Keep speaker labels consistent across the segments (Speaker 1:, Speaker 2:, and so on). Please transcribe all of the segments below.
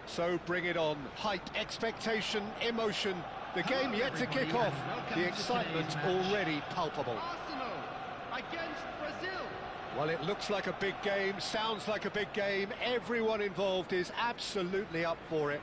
Speaker 1: So bring it on. Hype, expectation, emotion. The game yet to kick off. The excitement already palpable.
Speaker 2: Arsenal against Brazil.
Speaker 1: Well, it looks like a big game, sounds like a big game. Everyone involved is absolutely up for it.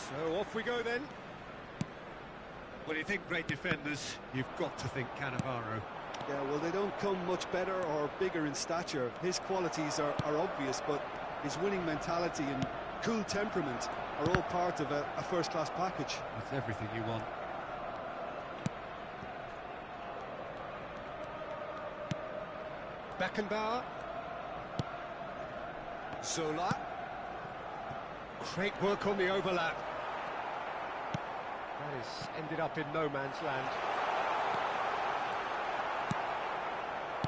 Speaker 1: So off we go then.
Speaker 3: When you think great defenders, you've got to think Cannavaro.
Speaker 4: Yeah, well, they don't come much better or bigger in stature. His qualities are obvious, but his winning mentality and cool temperament are all part of a first-class package.
Speaker 3: That's everything you want.
Speaker 1: Beckenbauer. Zola. Great work on the overlap. That has ended up in no man's land.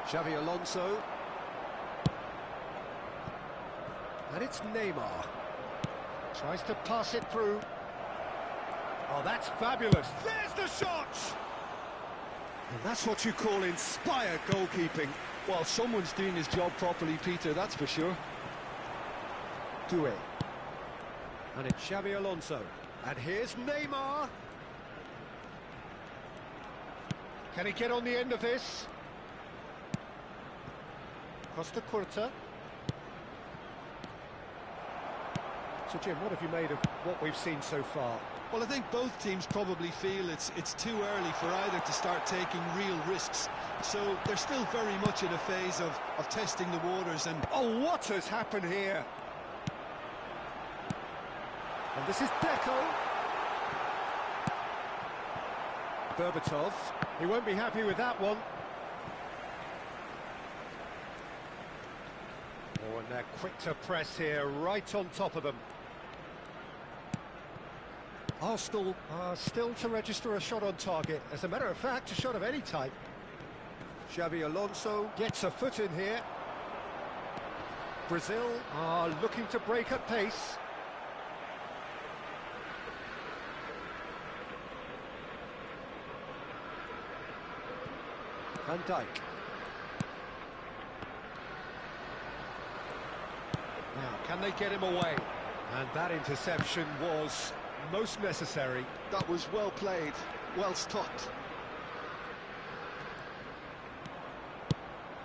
Speaker 1: Xavi Alonso. And it's Neymar. Tries to pass it through. Oh, that's fabulous. There's the shot!
Speaker 4: And that's what you call inspired goalkeeping. Well, someone's doing his job properly, Peter, that's for sure.
Speaker 1: Doué. And it's Xavi Alonso. And here's Neymar. Can he get on the end of this? Costa Curta. So, Jim, what have you made of what we've seen so far?
Speaker 4: Well, I think both teams probably feel it's too early for either to start taking real risks. So they're still very much in a phase of testing the waters. And
Speaker 1: oh, what has happened here? And this is Deco. Berbatov. He won't be happy with that one. Oh, and they're quick to press here, right on top of them. Arsenal are still to register a shot on target. As a matter of fact, a shot of any type. Xabi Alonso gets a foot in here. Brazil are looking to break at pace. Van Dijk. Now, can they get him away? And that interception was most necessary.
Speaker 4: That was well played, well stopped.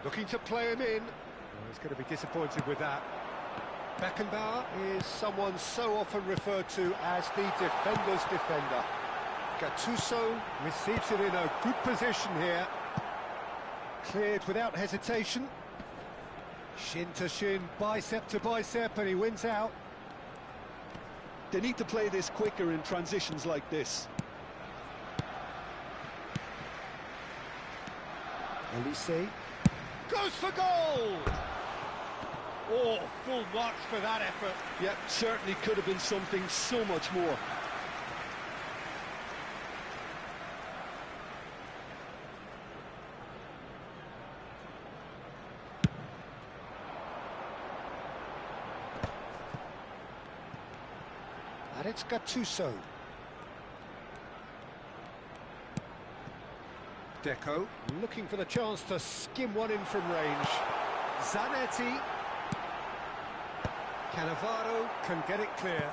Speaker 1: Looking to play him in. Oh, he's going to be disappointed with that. Beckenbauer is someone so often referred to as the defender's defender. Gattuso receives it in a good position here. Cleared without hesitation. Shin to shin, bicep to bicep, and he wins out.
Speaker 4: They need to play this quicker in transitions like this.
Speaker 1: Elise goes for goal! Oh, full marks for that effort.
Speaker 4: Yep, certainly could have been something so much more.
Speaker 1: And it's Gattuso. Deco looking for the chance to skim one in from range. Zanetti. Cannavaro can get it clear.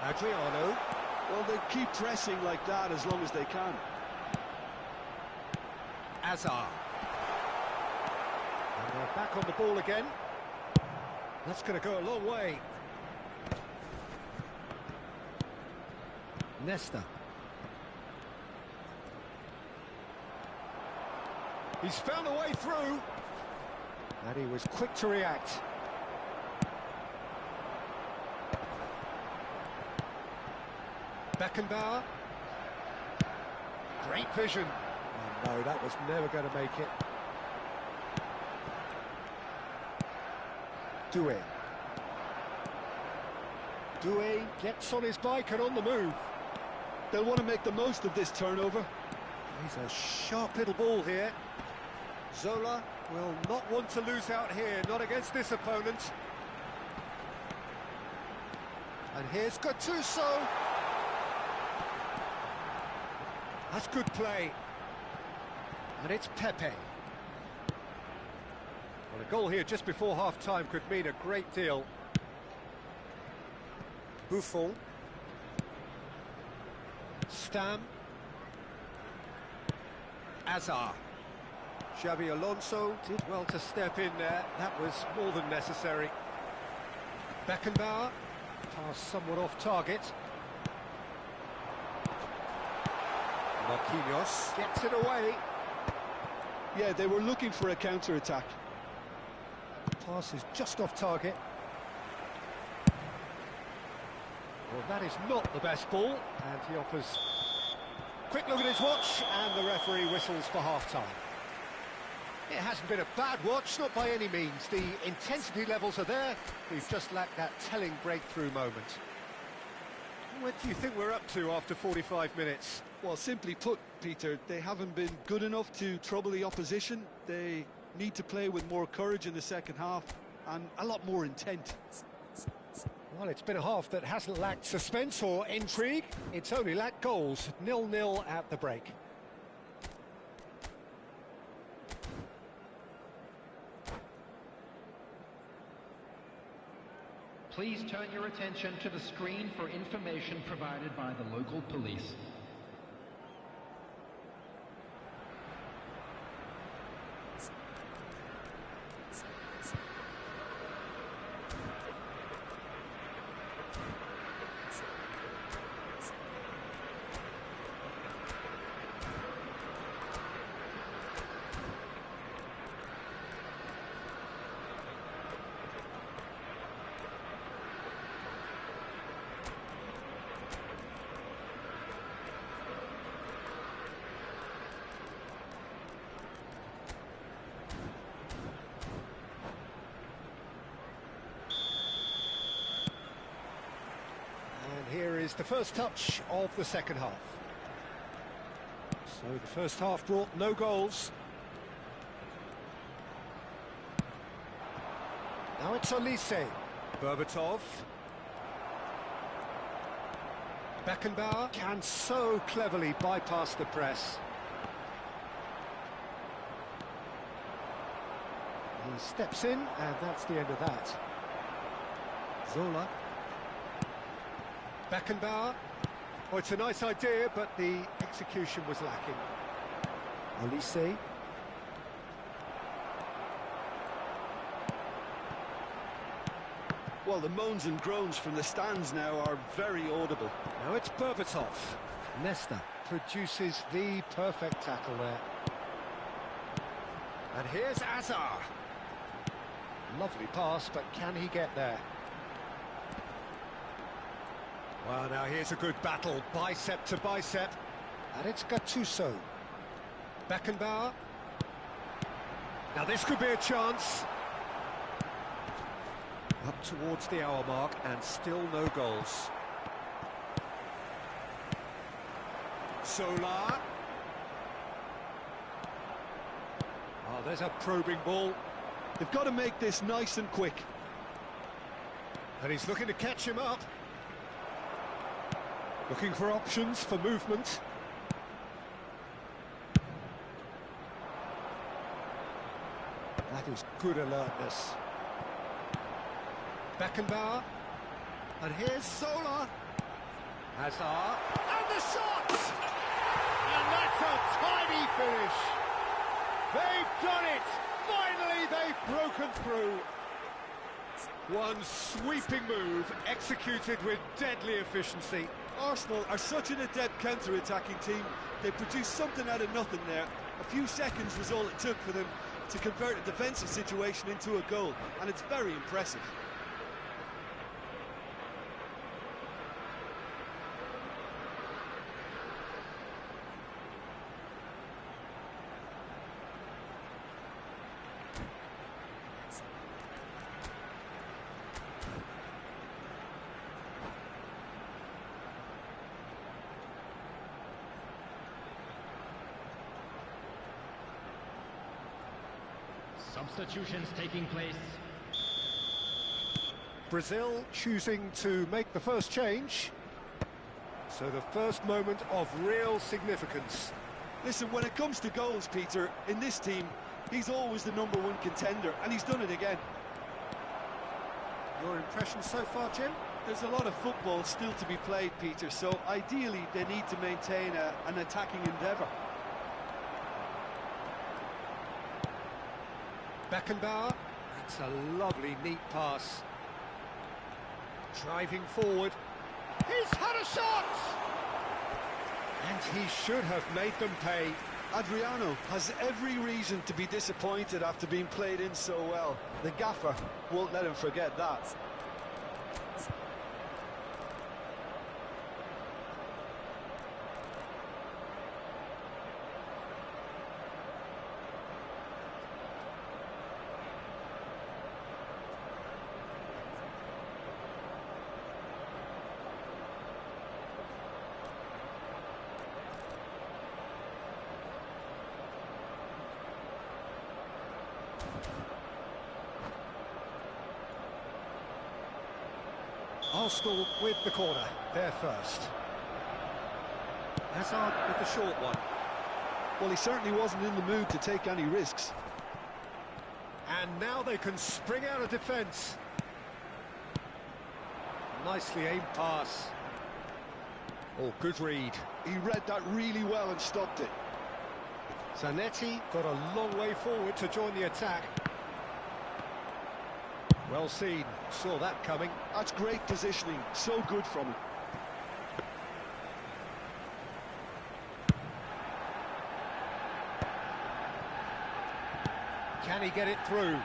Speaker 1: Adriano.
Speaker 4: Well, they keep pressing like that as long as they can.
Speaker 1: Azar. And they're back on the ball again. That's going to go a long way. Nesta. He's found a way through. And he was quick to react. Beckenbauer. Great vision. Oh no, that was never going to make it. Doué. Doué gets on his bike and on the move.
Speaker 4: They'll want to make the most of this turnover.
Speaker 1: He's a sharp little ball here. Zola will not want to lose out here, not against this opponent. And here's Gattuso. That's good play. And it's Pepe. Well, a goal here just before half-time could mean a great deal. Buffon. Stam. Azar. Xabi Alonso did well to step in there. That was more than necessary. Beckenbauer. Pass somewhat off target. Marquinhos gets it away.
Speaker 4: Yeah, they were looking for a counter-attack.
Speaker 1: Pass is just off target. Well, that is not the best ball, and he offers... Quick look at his watch, and the referee whistles for half-time. It hasn't been a bad watch, not by any means. The intensity levels are there. We've just lacked that telling breakthrough moment. What do you think we're up to after 45 minutes?
Speaker 4: Well, simply put, Peter, they haven't been good enough to trouble the opposition. They need to play with more courage in the second half and a lot more intent.
Speaker 1: Well, it's been a half that hasn't lacked suspense or intrigue. It's only lacked goals. 0-0 at the break.
Speaker 2: Please turn your attention to the screen for information provided by the local police.
Speaker 1: is the first touch of the second half. So the first half brought no goals. Now it's Olise. Berbatov. Beckenbauer can so cleverly bypass the press. He steps in, and that's the end of that. Zola. Beckenbauer. Oh, it's a nice idea, but the execution was lacking. Olise.
Speaker 4: Well, the moans and groans from the stands now are very audible.
Speaker 1: Now it's Berbatov. Nesta produces the perfect tackle there. And here's Azar. Lovely pass, but can he get there? Well, now here's a good battle, bicep to bicep. And it's Gattuso. Beckenbauer. Now this could be a chance. Up towards the hour mark and still no goals. Solar. Oh, there's a probing ball.
Speaker 4: They've got to make this nice and quick.
Speaker 1: And he's looking to catch him up. Looking for options for movement. That is good alertness. Beckenbauer. And here's Solar. Hazard. And the shot! And that's a tiny finish. They've done it! Finally, they've broken through. One sweeping move, executed with deadly efficiency.
Speaker 4: Arsenal are such an adept counter-attacking team. They produced something out of nothing there. A few seconds was all it took for them to convert a defensive situation into a goal, and it's very impressive.
Speaker 2: Substitutions taking place.
Speaker 1: Brazil choosing to make the first change. So the first moment of real significance.
Speaker 4: Listen, when it comes to goals, Peter, in this team, he's always the #1 contender, and he's done it again.
Speaker 1: Your impressions so far, Jim?
Speaker 4: There's a lot of football still to be played, Peter, so ideally they need to maintain an attacking endeavour.
Speaker 1: Beckenbauer. That's a lovely, neat pass. Driving forward. He's had a shot! And he should have made them pay.
Speaker 4: Adriano has every reason to be disappointed after being played in so well. The gaffer won't let him forget that.
Speaker 1: Arsenal with the corner, there first. Hazard with the short one.
Speaker 4: Well, he certainly wasn't in the mood to take any risks.
Speaker 1: And now they can spring out of defence. Nicely aimed pass. Oh, good read.
Speaker 4: He read that really well and stopped it.
Speaker 1: Zanetti got a long way forward to join the attack. Well seen, saw that coming.
Speaker 4: That's great positioning, so good from him.
Speaker 1: Can he get it through?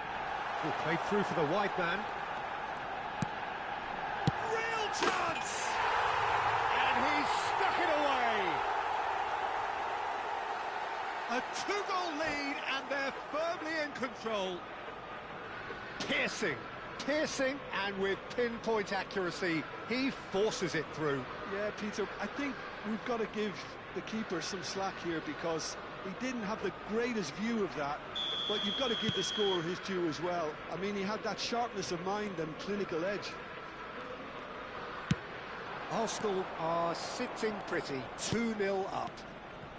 Speaker 1: Oh, played through for the wide man. Real chance! And he's stuck it away! A 2-goal lead, and they're firmly in control. Piercing. Piercing and with pinpoint accuracy, he forces it through.
Speaker 4: Yeah, Peter, I think we've got to give the keeper some slack here because he didn't have the greatest view of that, but you've got to give the scorer his due as well. I mean, he had that sharpness of mind and clinical edge.
Speaker 1: Arsenal are sitting pretty, 2-0 up.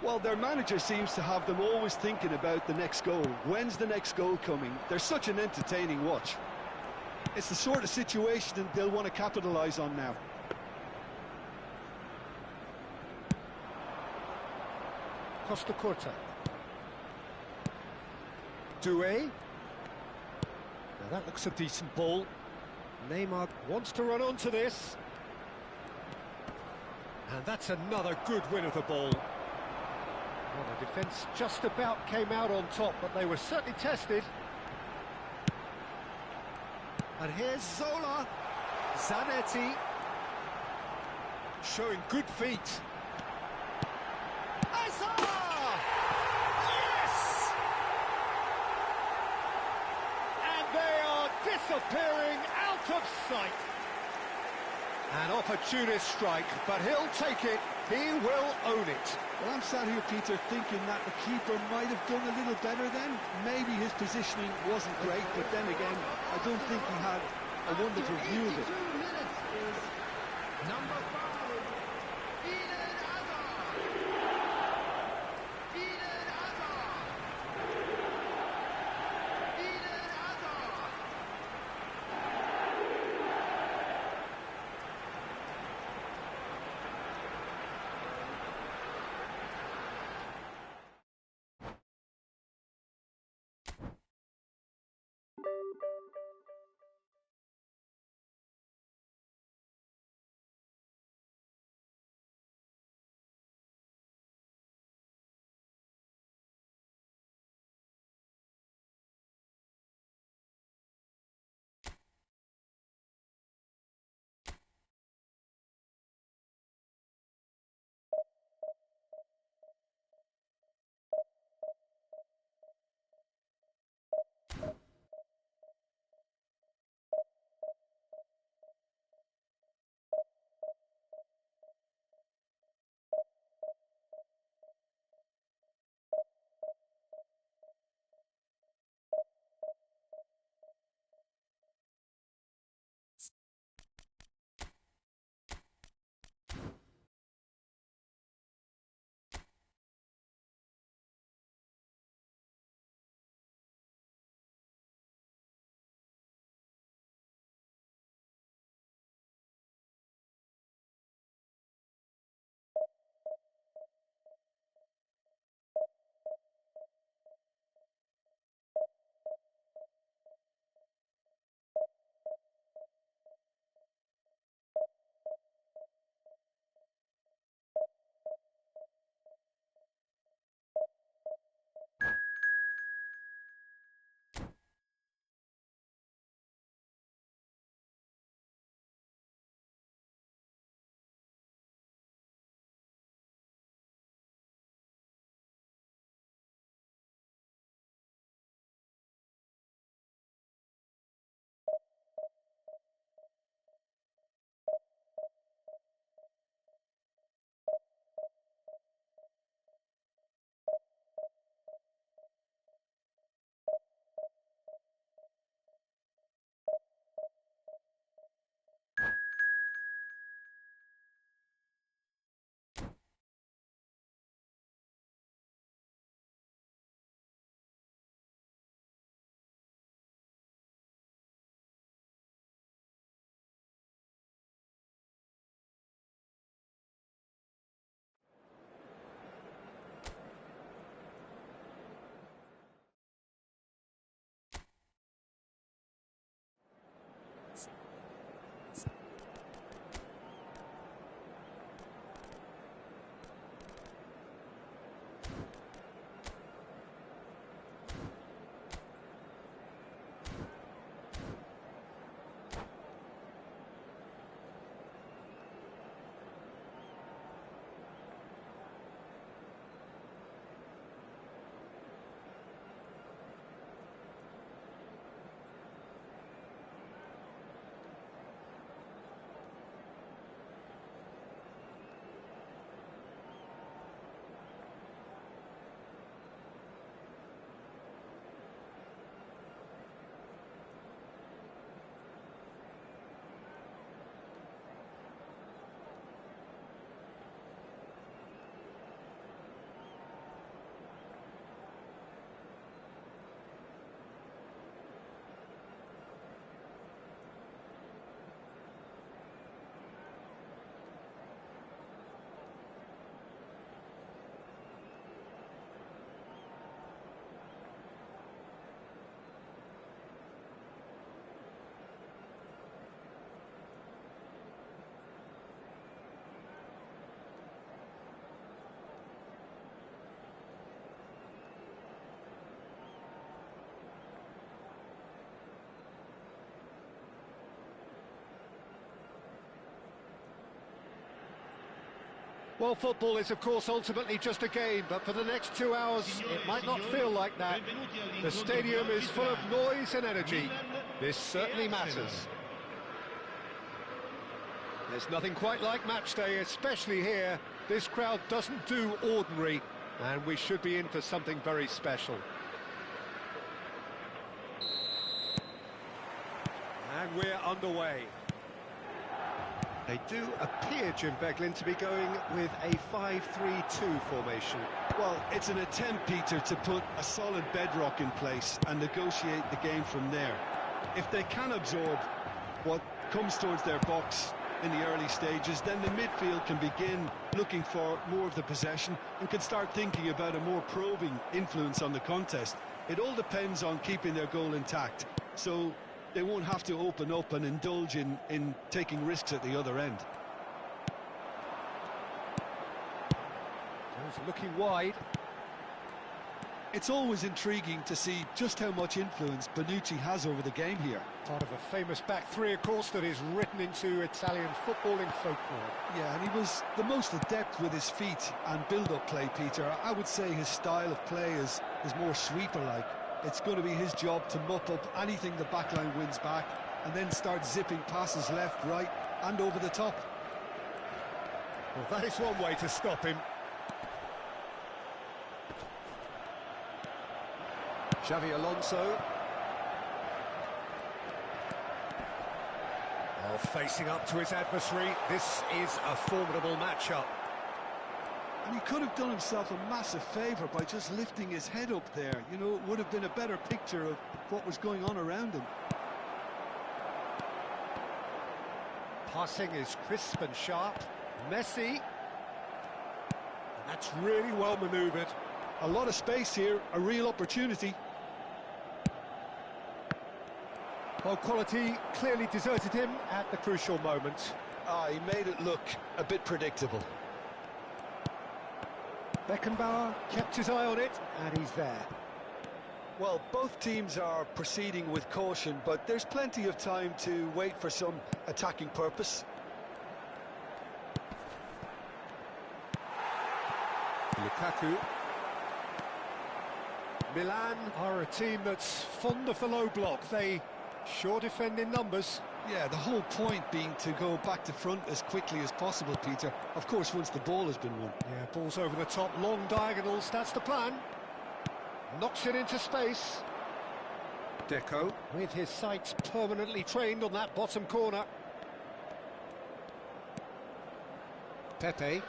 Speaker 4: Well, their manager seems to have them always thinking about the next goal. When's the next goal coming? They're such an entertaining watch. It's the sort of situation that they'll want to capitalise on now.
Speaker 1: Costa Curta. Doué. Now that looks a decent ball. Neymar wants to run onto this. And that's another good win of the ball. Well, the defence just about came out on top, but they were certainly tested. And here's Zola. Zanetti. Showing good feet. Hazard! Yes! And they are disappearing out of sight. An opportunist strike, but he'll take it. He will own it.
Speaker 4: Well, I'm sat here, Peter, thinking that the keeper might have done a little better then. Maybe his positioning wasn't great, but then again, I don't think he had a wonderful view of it.
Speaker 2: Number
Speaker 1: Well, football is, of course, ultimately just a game, but for the next 2 hours, it might not feel like that. The stadium is full of noise and energy. This certainly matters. There's nothing quite like match day, especially here. This crowd doesn't do ordinary, and we should be in for something very special. And we're underway. They do appear, Jim Beglin, to be going with a 5-3-2 formation.
Speaker 4: Well, it's an attempt, Peter, to put a solid bedrock in place and negotiate the game from there. If they can absorb what comes towards their box in the early stages, then the midfield can begin looking for more of the possession and can start thinking about a more probing influence on the contest. It all depends on keeping their goal intact, so they won't have to open up and indulge in taking risks at the other end.
Speaker 1: He's looking wide.
Speaker 4: It's always intriguing to see just how much influence Bonucci has over the game here.
Speaker 1: Part of a famous back three, of course, that is written into Italian footballing folklore.
Speaker 4: Yeah, and he was the most adept with his feet and build-up play, Peter. I would say his style of play is more sweeper-like. It's going to be his job to mop up anything the backline wins back and then start zipping passes left, right and over the top.
Speaker 1: Well, that is one way to stop him. Xavi Alonso. Oh, facing up to his adversary. This is a formidable matchup.
Speaker 4: And he could have done himself a massive favour by just lifting his head up there. You know, it would have been a better picture of what was going on around him.
Speaker 1: Passing is crisp and sharp. Messi. And that's really well manoeuvred.
Speaker 4: A lot of space here, a real opportunity.
Speaker 1: Well, quality clearly deserted him at the crucial moment.
Speaker 4: He made it look a bit predictable.
Speaker 1: Beckenbauer kept his eye on it, and he's there.
Speaker 4: Well, both teams are proceeding with caution, but there's plenty of time to wait for some attacking purpose.
Speaker 1: Lukaku. Milan are a team that's fond of the low block. They sure defend in numbers.
Speaker 4: Yeah, the whole point being to go back to front as quickly as possible, Peter. Of course, once the ball has been won.
Speaker 1: Yeah, balls over the top, long diagonals, that's the plan. Knocks it into space. Deco, with his sights permanently trained on that bottom corner. Pepe.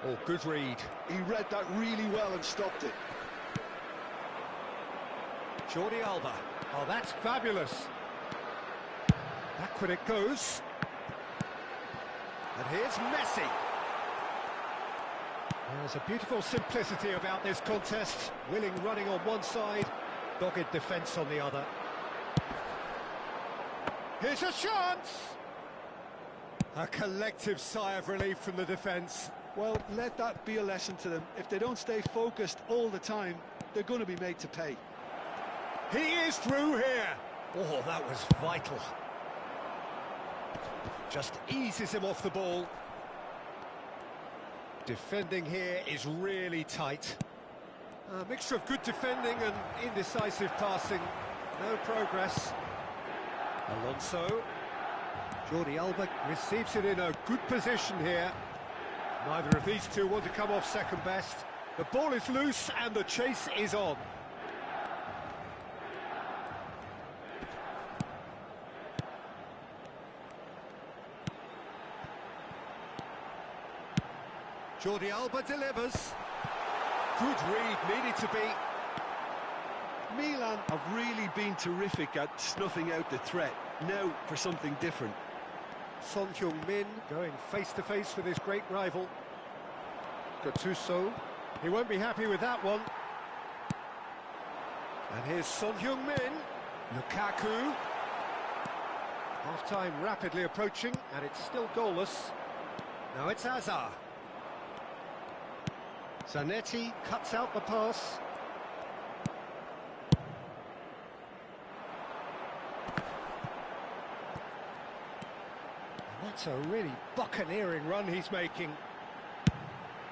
Speaker 1: Oh, good read.
Speaker 4: He read that really well and stopped it.
Speaker 1: Jordi Alba. Oh, that's fabulous. Backward it goes. And here's Messi. There's a beautiful simplicity about this contest. Willing running on one side, dogged defence on the other. Here's a chance! A collective sigh of relief from the defence.
Speaker 4: Well, let that be a lesson to them. If they don't stay focused all the time, they're going to be made to pay.
Speaker 1: He is through here. Oh, that was vital. Just eases him off the ball. Defending here is really tight. A mixture of good defending and indecisive passing. No progress. Alonso. Jordi Alba receives it in a good position here. Neither of these two want to come off second best. The ball is loose and the chase is on. Jordi Alba delivers. Good read, needed to be.
Speaker 4: Milan have really been terrific at snuffing out the threat. Now for something different.
Speaker 1: Son Heung-min going face-to-face with his great rival. Gattuso. He won't be happy with that one. And here's Son Heung-min. Lukaku. Half-time rapidly approaching, and it's still goalless. Now it's Hazard. Zanetti cuts out the pass. And It's a really buccaneering run he's making.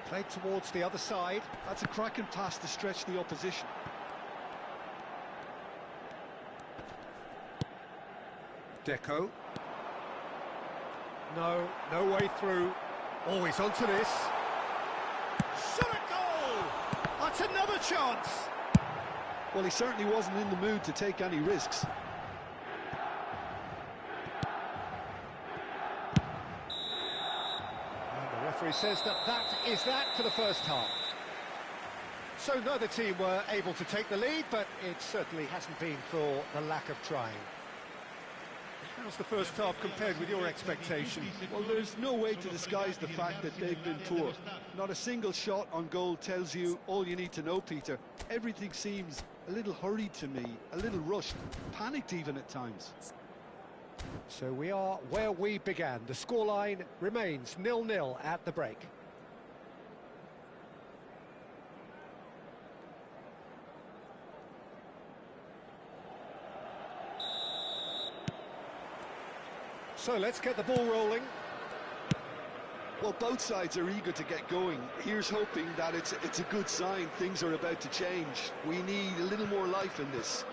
Speaker 1: Played towards the other side.
Speaker 4: That's a cracking pass to stretch the opposition.
Speaker 1: Deco. No way through. Oh, he's onto this. Shot a goal! That's another chance!
Speaker 4: Well, he certainly wasn't in the mood to take any risks.
Speaker 1: And the referee says that is that for the first half. So neither team were able to take the lead, but it certainly hasn't been for the lack of trying. How's the first half compared with your expectation?
Speaker 4: Well, there's no way to disguise the fact that they've been poor. Not a single shot on goal tells you all you need to know, Peter. Everything seems a little hurried to me, a little rushed, panicked even at times.
Speaker 1: So we are where we began. The scoreline remains 0-0 at the break. So let's get the ball rolling.
Speaker 4: Well, both sides are eager to get going. Here's hoping that it's a good sign. Things are about to change. We need a little more life in this.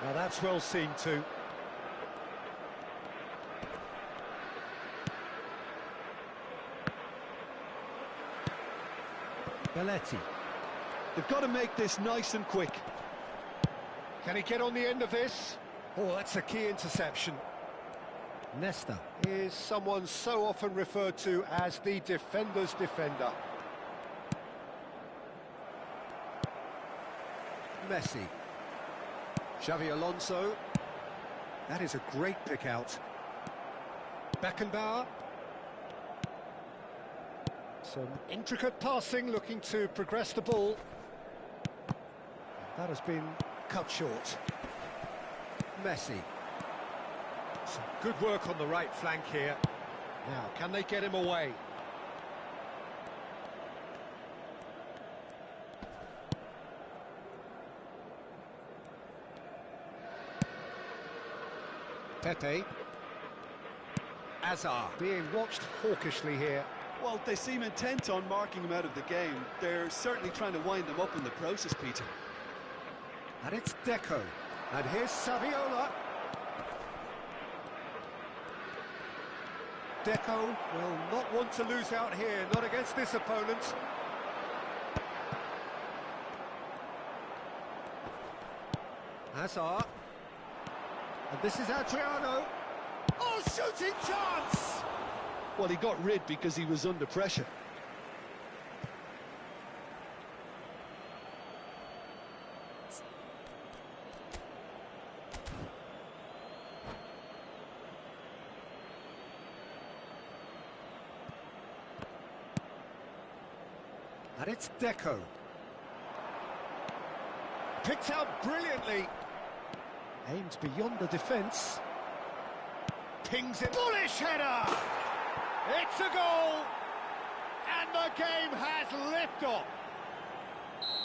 Speaker 1: Now that's well seen too. Belletti.
Speaker 4: They've got to make this nice and quick.
Speaker 1: Can he get on the end of this? Oh, that's a key interception. Nesta is someone so often referred to as the defender's defender. Messi. Xavi Alonso. That is a great pick out. Beckenbauer. Some intricate passing, looking to progress the ball. That has been cut short. Messi. Some good work on the right flank here. Now, can they get him away? Pepe. Azar being watched hawkishly here.
Speaker 4: Well, they seem intent on marking him out of the game. They're certainly trying to wind him up in the process, Peter.
Speaker 1: And it's Deco. And here's Saviola. Deco will not want to lose out here, not against this opponent. Hazard. And this is Adriano. Oh, shooting chance!
Speaker 4: Well, he got rid because he was under pressure.
Speaker 1: And it's Deco. Picked out brilliantly. Aims beyond the defence. Pings it. Bullish header! It's a goal! And the game has liftoff.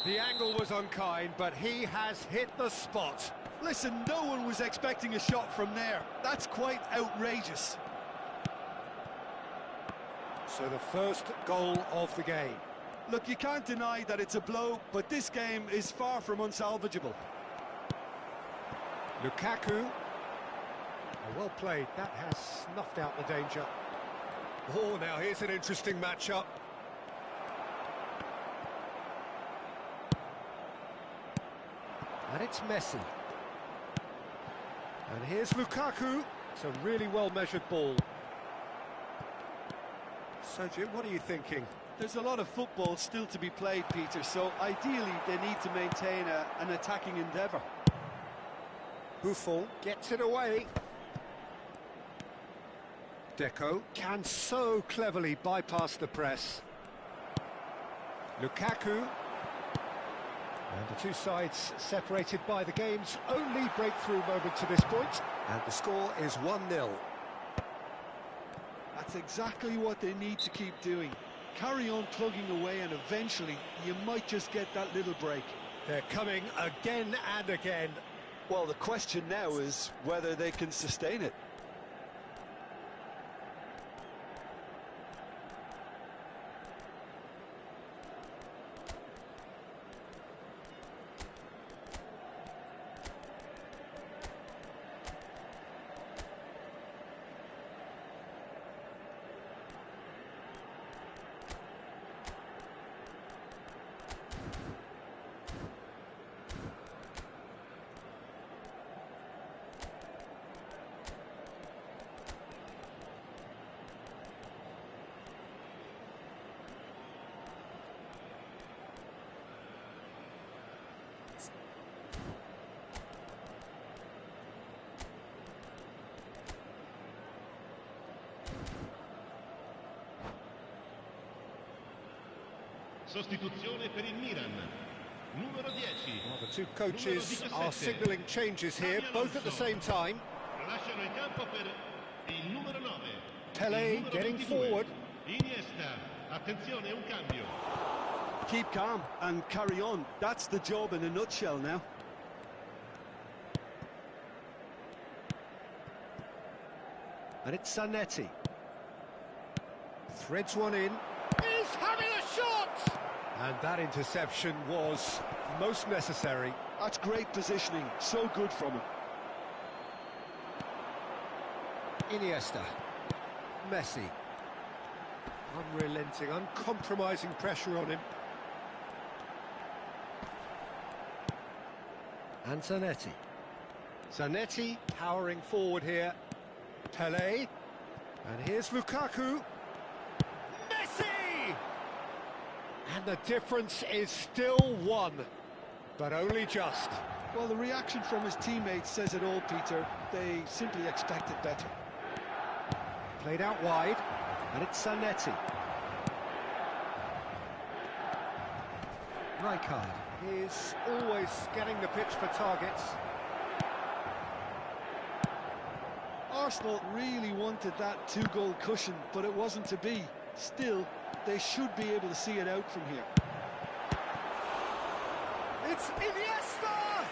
Speaker 1: The angle was unkind, but he has hit the spot.
Speaker 4: Listen, no one was expecting a shot from there. That's quite outrageous.
Speaker 1: So the first goal of the game.
Speaker 4: Look, you can't deny that it's a blow, but this game is far from unsalvageable.
Speaker 1: Lukaku. Oh, well played. That has snuffed out the danger. Oh, now here's an interesting matchup. And it's Messi. And here's Lukaku. It's a really well-measured ball. So, Jim, what are you thinking?
Speaker 4: There's a lot of football still to be played, Peter, so ideally they need to maintain an attacking endeavour.
Speaker 1: Buffon gets it away. Deco can so cleverly bypass the press. Lukaku. And the two sides separated by the game's only breakthrough moment to this point. And the score is 1-0.
Speaker 4: That's exactly what they need to keep doing. Carry on plugging away and eventually you might just get that little break.
Speaker 1: They're coming again and again.
Speaker 4: Well, the question now is whether they can sustain it.
Speaker 5: Sostituzione per il Milan. Numero 10.
Speaker 1: Well, the two coaches are signalling changes here, both at the same time.
Speaker 5: Lasciano il campo per il numero 9.
Speaker 1: Pele
Speaker 5: Il numero
Speaker 1: getting
Speaker 5: 22.
Speaker 1: forward.
Speaker 5: Iniesta. Attenzione, un cambio.
Speaker 4: Keep calm and carry on. That's the job in a nutshell now.
Speaker 1: And it's Zanetti. Threads one in. He's having a shot! And that interception was most necessary.
Speaker 4: That's great positioning. So good from him.
Speaker 1: Iniesta. Messi. Unrelenting, uncompromising pressure on him. And Zanetti. Zanetti powering forward here. Pele. And here's Lukaku. Messi! And the difference is still one, but only just.
Speaker 4: Well, the reaction from his teammates says it all, Peter. They simply expected better.
Speaker 1: Played out wide, and it's Zanetti. Rijkaard is always scanning the pitch for targets.
Speaker 4: Arsenal really wanted that two-goal cushion, but it wasn't to be. Still, they should be able to see it out from here.
Speaker 1: It's Iniesta!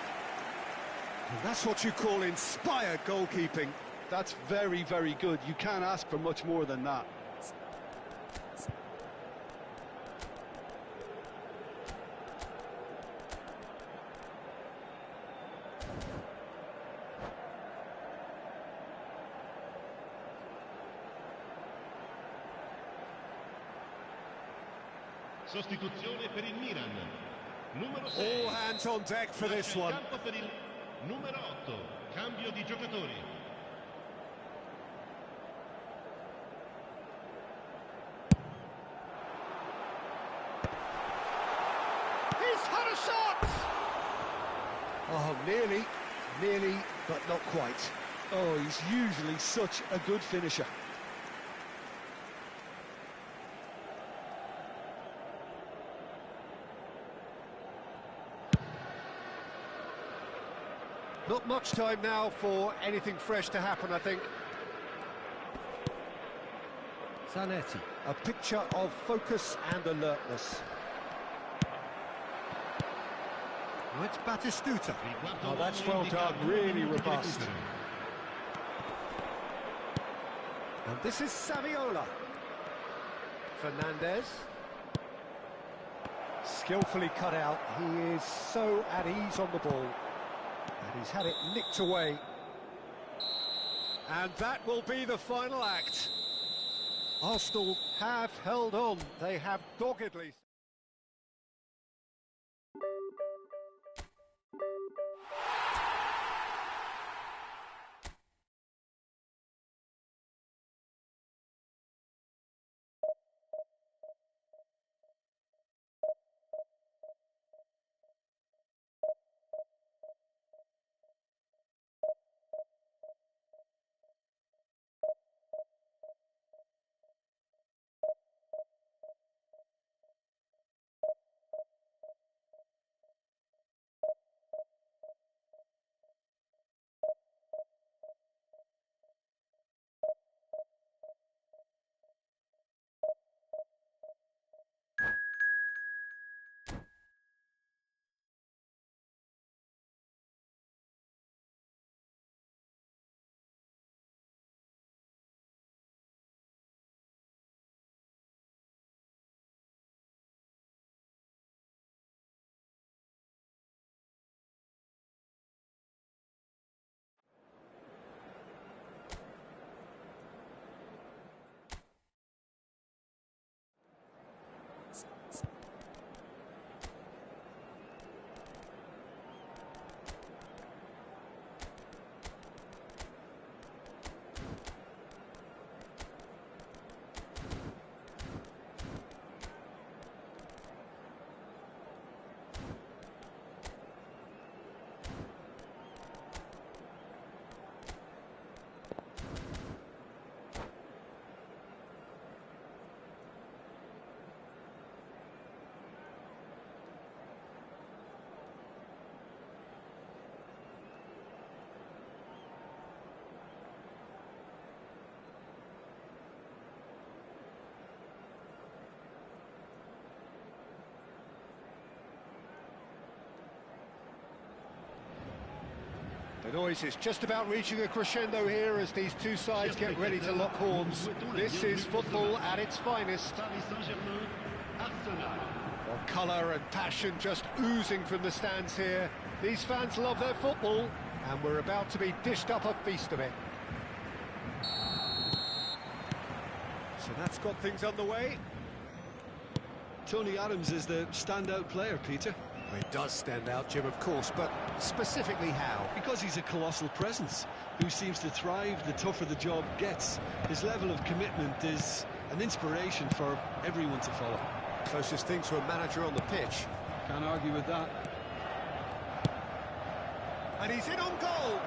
Speaker 1: And that's what you call inspired goalkeeping.
Speaker 4: That's very, very good. You can't ask for much more than that.
Speaker 5: Sostituzione per il Milan. Numero 6.
Speaker 1: All hands on deck for this one.
Speaker 5: Lascia il campo per il numero 8. Cambio di giocatori.
Speaker 1: He's had a shot! Oh, nearly, but not quite.
Speaker 4: Oh, he's usually such a good finisher.
Speaker 1: Not much time now for anything fresh to happen, I think. Zanetti, a picture of focus and alertness. Oh, it's Batistuta. Oh, that's well done, really robust. And this is Saviola. Fernandez. Skillfully cut out. He is so at ease on the ball. And he's had it nicked away. And that will be the final act. Arsenal have held on. They have doggedly... The noise is just about reaching a crescendo here as these two sides get ready to lock horns. This is football at its finest.
Speaker 5: Paris Saint-Germain, Arsenal.
Speaker 1: Well, colour and passion just oozing from the stands here. These fans love their football, and we're about to be dished up a feast of it. So that's got things underway.
Speaker 4: Tony Adams is the standout player, Peter.
Speaker 1: Well, he does stand out, Jim, of course, but specifically how?
Speaker 4: Because he's a colossal presence who seems to thrive the tougher the job gets. His level of commitment is an inspiration for everyone to follow.
Speaker 1: Closest thing to a manager on the pitch.
Speaker 4: Can't argue with that.
Speaker 1: And he's in on goal!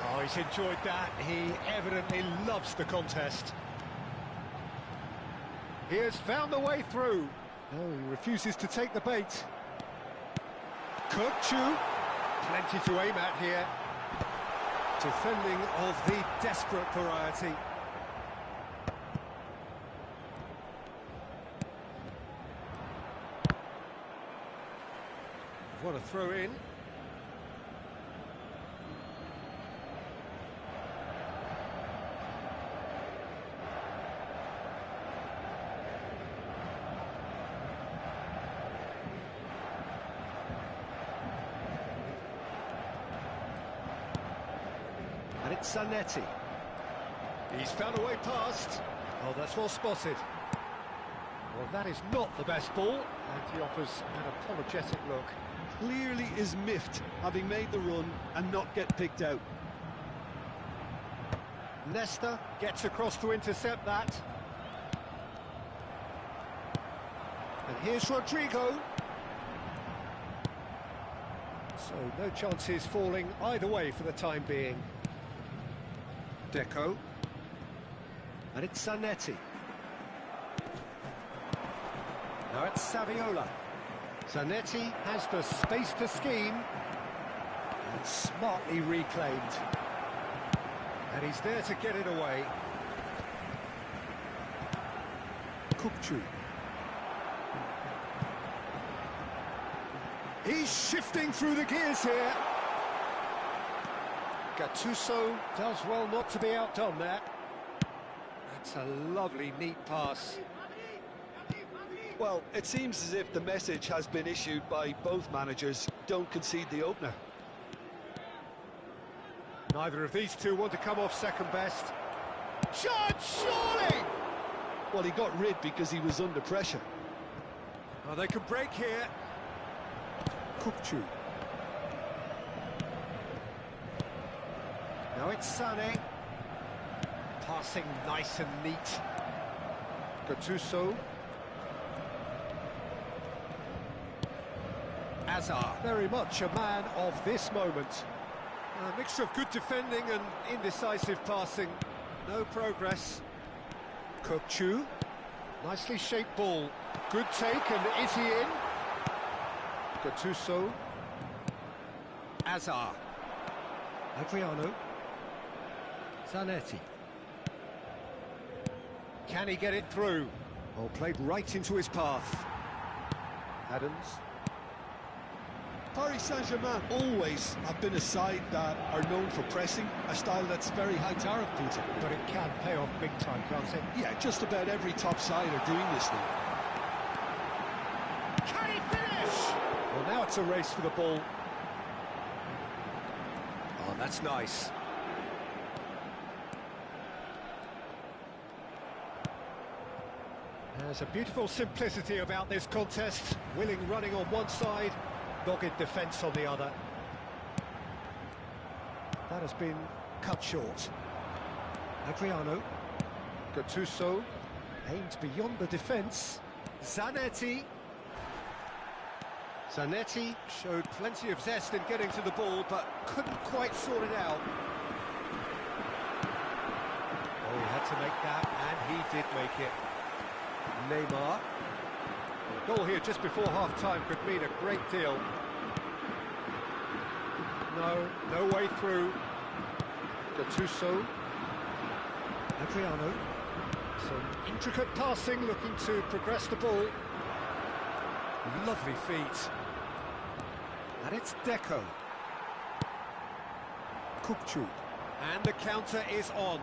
Speaker 1: Oh, he's enjoyed that. He evidently loves the contest. He has found the way through. No, he refuses to take the bait. Kökçü, plenty to aim at here. Defending of the desperate variety. What a throw in. And it's Zanetti. He's found a way past. Oh, that's well spotted. Well, that is not the best ball, and he offers an apologetic look.
Speaker 4: Clearly is miffed, having made the run and not get picked out.
Speaker 1: Nesta gets across to intercept that. And here's Rodrigo. So no chances falling either way for the time being. Deco. And it's Zanetti. Now it's Saviola. Zanetti has the space to scheme. And smartly reclaimed. And he's there to get it away. Kökçü. He's shifting through the gears here. Gattuso does well not to be outdone there. That's a lovely, neat pass.
Speaker 4: Well, it seems as if the message has been issued by both managers: don't concede the opener.
Speaker 1: Neither of these two want to come off second best. Shot, surely!
Speaker 4: Well, he got rid because he was under pressure.
Speaker 1: Oh, they can break here. Kökçü. Now it's Sané. Passing nice and neat. Gattuso. Hazard, very much a man of this moment. A mixture of good defending and indecisive passing. No progress. Kökçü. Nicely shaped ball. Good take, and is he in? Gattuso. Hazard. Adriano. Zanetti. Can he get it through? Oh, played right into his path. Adams.
Speaker 4: Paris Saint-Germain always have been a side that are known for pressing, a style that's very high tariff, Peter.
Speaker 1: But it can pay off big time, can't it?
Speaker 4: Yeah, just about every top side are doing this now.
Speaker 1: Can he finish? Well, now it's a race for the ball. Oh, that's nice. There's a beautiful simplicity about this contest. Willing running on one side, dogged defence on the other. That has been cut short. Adriano. Gattuso. Aimed beyond the defence. Zanetti. Zanetti showed plenty of zest in getting to the ball, but couldn't quite sort it out. Oh, he had to make that, and he did make it. Neymar. A goal here just before half-time could mean a great deal. No way through. Gattuso. Adriano. Some intricate passing, looking to progress the ball. Lovely feet. And it's Deco. Kukçu. And the counter is on.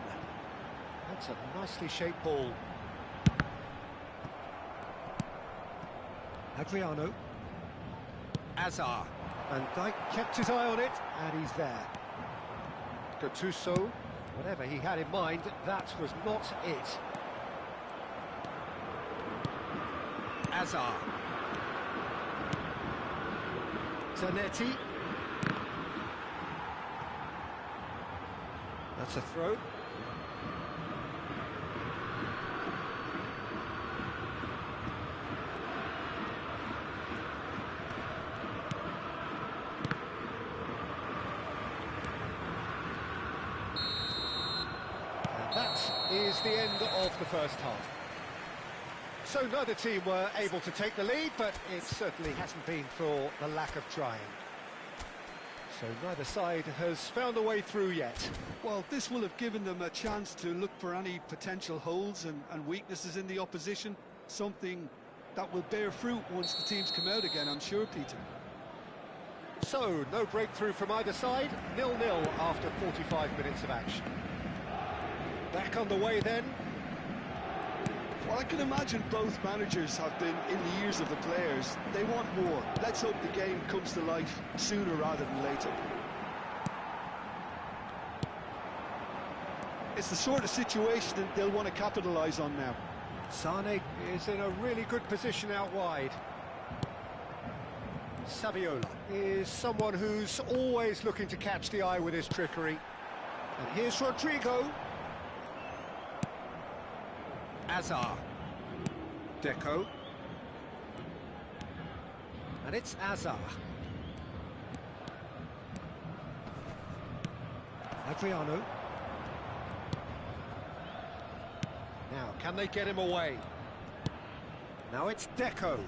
Speaker 1: That's a nicely shaped ball. Adriano. Azar. Van Dijk kept his eye on it, and he's there. Gattuso, whatever he had in mind, that was not it. Azar. Zanetti. That's a throw. And that is the end of the first half. So neither team were able to take the lead, but it certainly hasn't been for the lack of trying. So neither side has found a way through yet.
Speaker 4: Well, this will have given them a chance to look for any potential holes and weaknesses in the opposition, something that will bear fruit once the teams come out again, I'm sure, Peter.
Speaker 1: So, no breakthrough from either side, 0-0 after 45 minutes of action. Back on the way then.
Speaker 4: Well, I can imagine both managers have been in the ears of the players. They want more. Let's hope the game comes to life sooner rather than later. It's the sort of situation that they'll want to capitalise on now.
Speaker 1: Sane is in a really good position out wide. Saviola is someone who's always looking to catch the eye with his trickery. And here's Rodrigo. Azar. Deco. And it's Azar. Adriano. Now, can they get him away? Now it's Deco.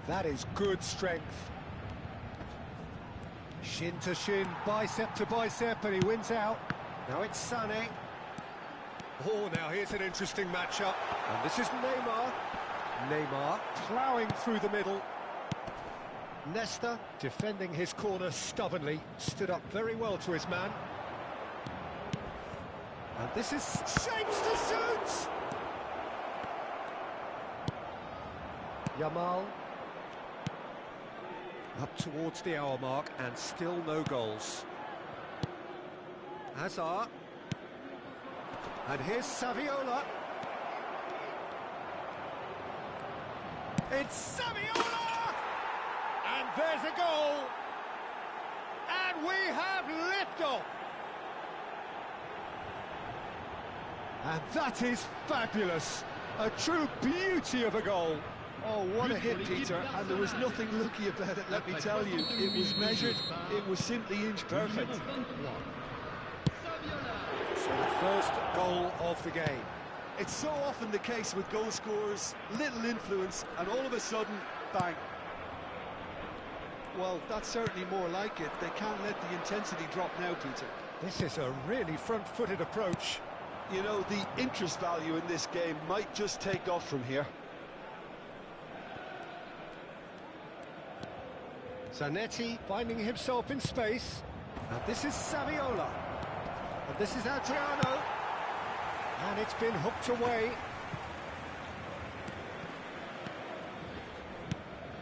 Speaker 1: That is good strength. Shin to shin, bicep to bicep, and he wins out. Now it's Sane. Oh, now here's an interesting matchup. And this is Neymar. Neymar ploughing through the middle. Nesta defending his corner stubbornly. Stood up very well to his man. And this is shapes to shoot! Yamal. Up towards the hour mark and still no goals. Hazard. And here's Saviola. It's Saviola! And there's a goal! And we have liftoff! And that is fabulous! A true beauty of a goal!
Speaker 4: Oh, what a hit, Peter, and there was nothing lucky about it, let me tell you. It was measured, it was simply inch perfect.
Speaker 1: So the first goal of the game.
Speaker 4: It's so often the case with goal scorers, little influence, and all of a sudden, bang. Well, that's certainly more like it. They can't let the intensity drop now, Peter.
Speaker 1: This is a really front-footed approach.
Speaker 4: You know, the interest value in this game might just take off from here.
Speaker 1: Zanetti finding himself in space. And this is Saviola. And this is Adriano. And it's been hooked away.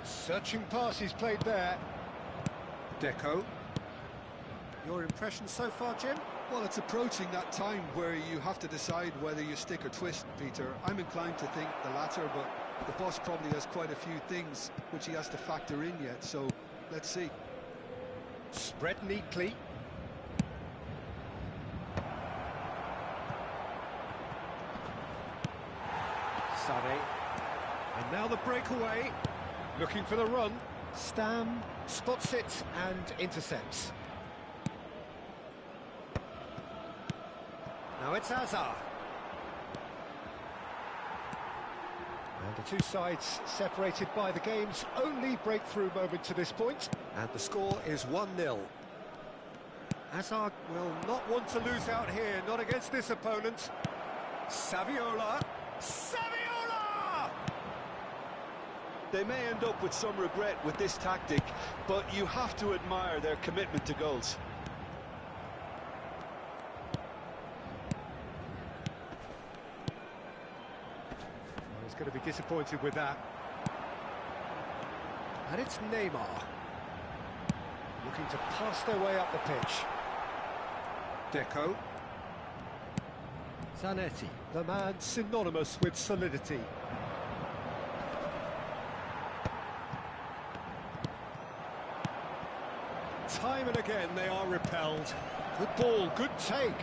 Speaker 1: Searching pass he's played there. Deco. Your impression so far, Jim?
Speaker 4: Well, it's approaching that time where you have to decide whether you stick or twist, Peter. I'm inclined to think the latter, but the boss probably has quite a few things which he has to factor in yet, so let's see.
Speaker 1: Spread neatly. Sane. And now the breakaway. Looking for the run. Stam spots it and intercepts. Now it's Azar. And the two sides separated by the game's only breakthrough moment to this point. And the score is 1-0. Azar will not want to lose out here, not against this opponent. Saviola. Saviola!
Speaker 4: They may end up with some regret with this tactic, but you have to admire their commitment to goals.
Speaker 1: Well, he's going to be disappointed with that. And it's Neymar. Looking to pass their way up the pitch. Deco. Zanetti, the man synonymous with solidity. Time and again they are repelled. Good ball, good take.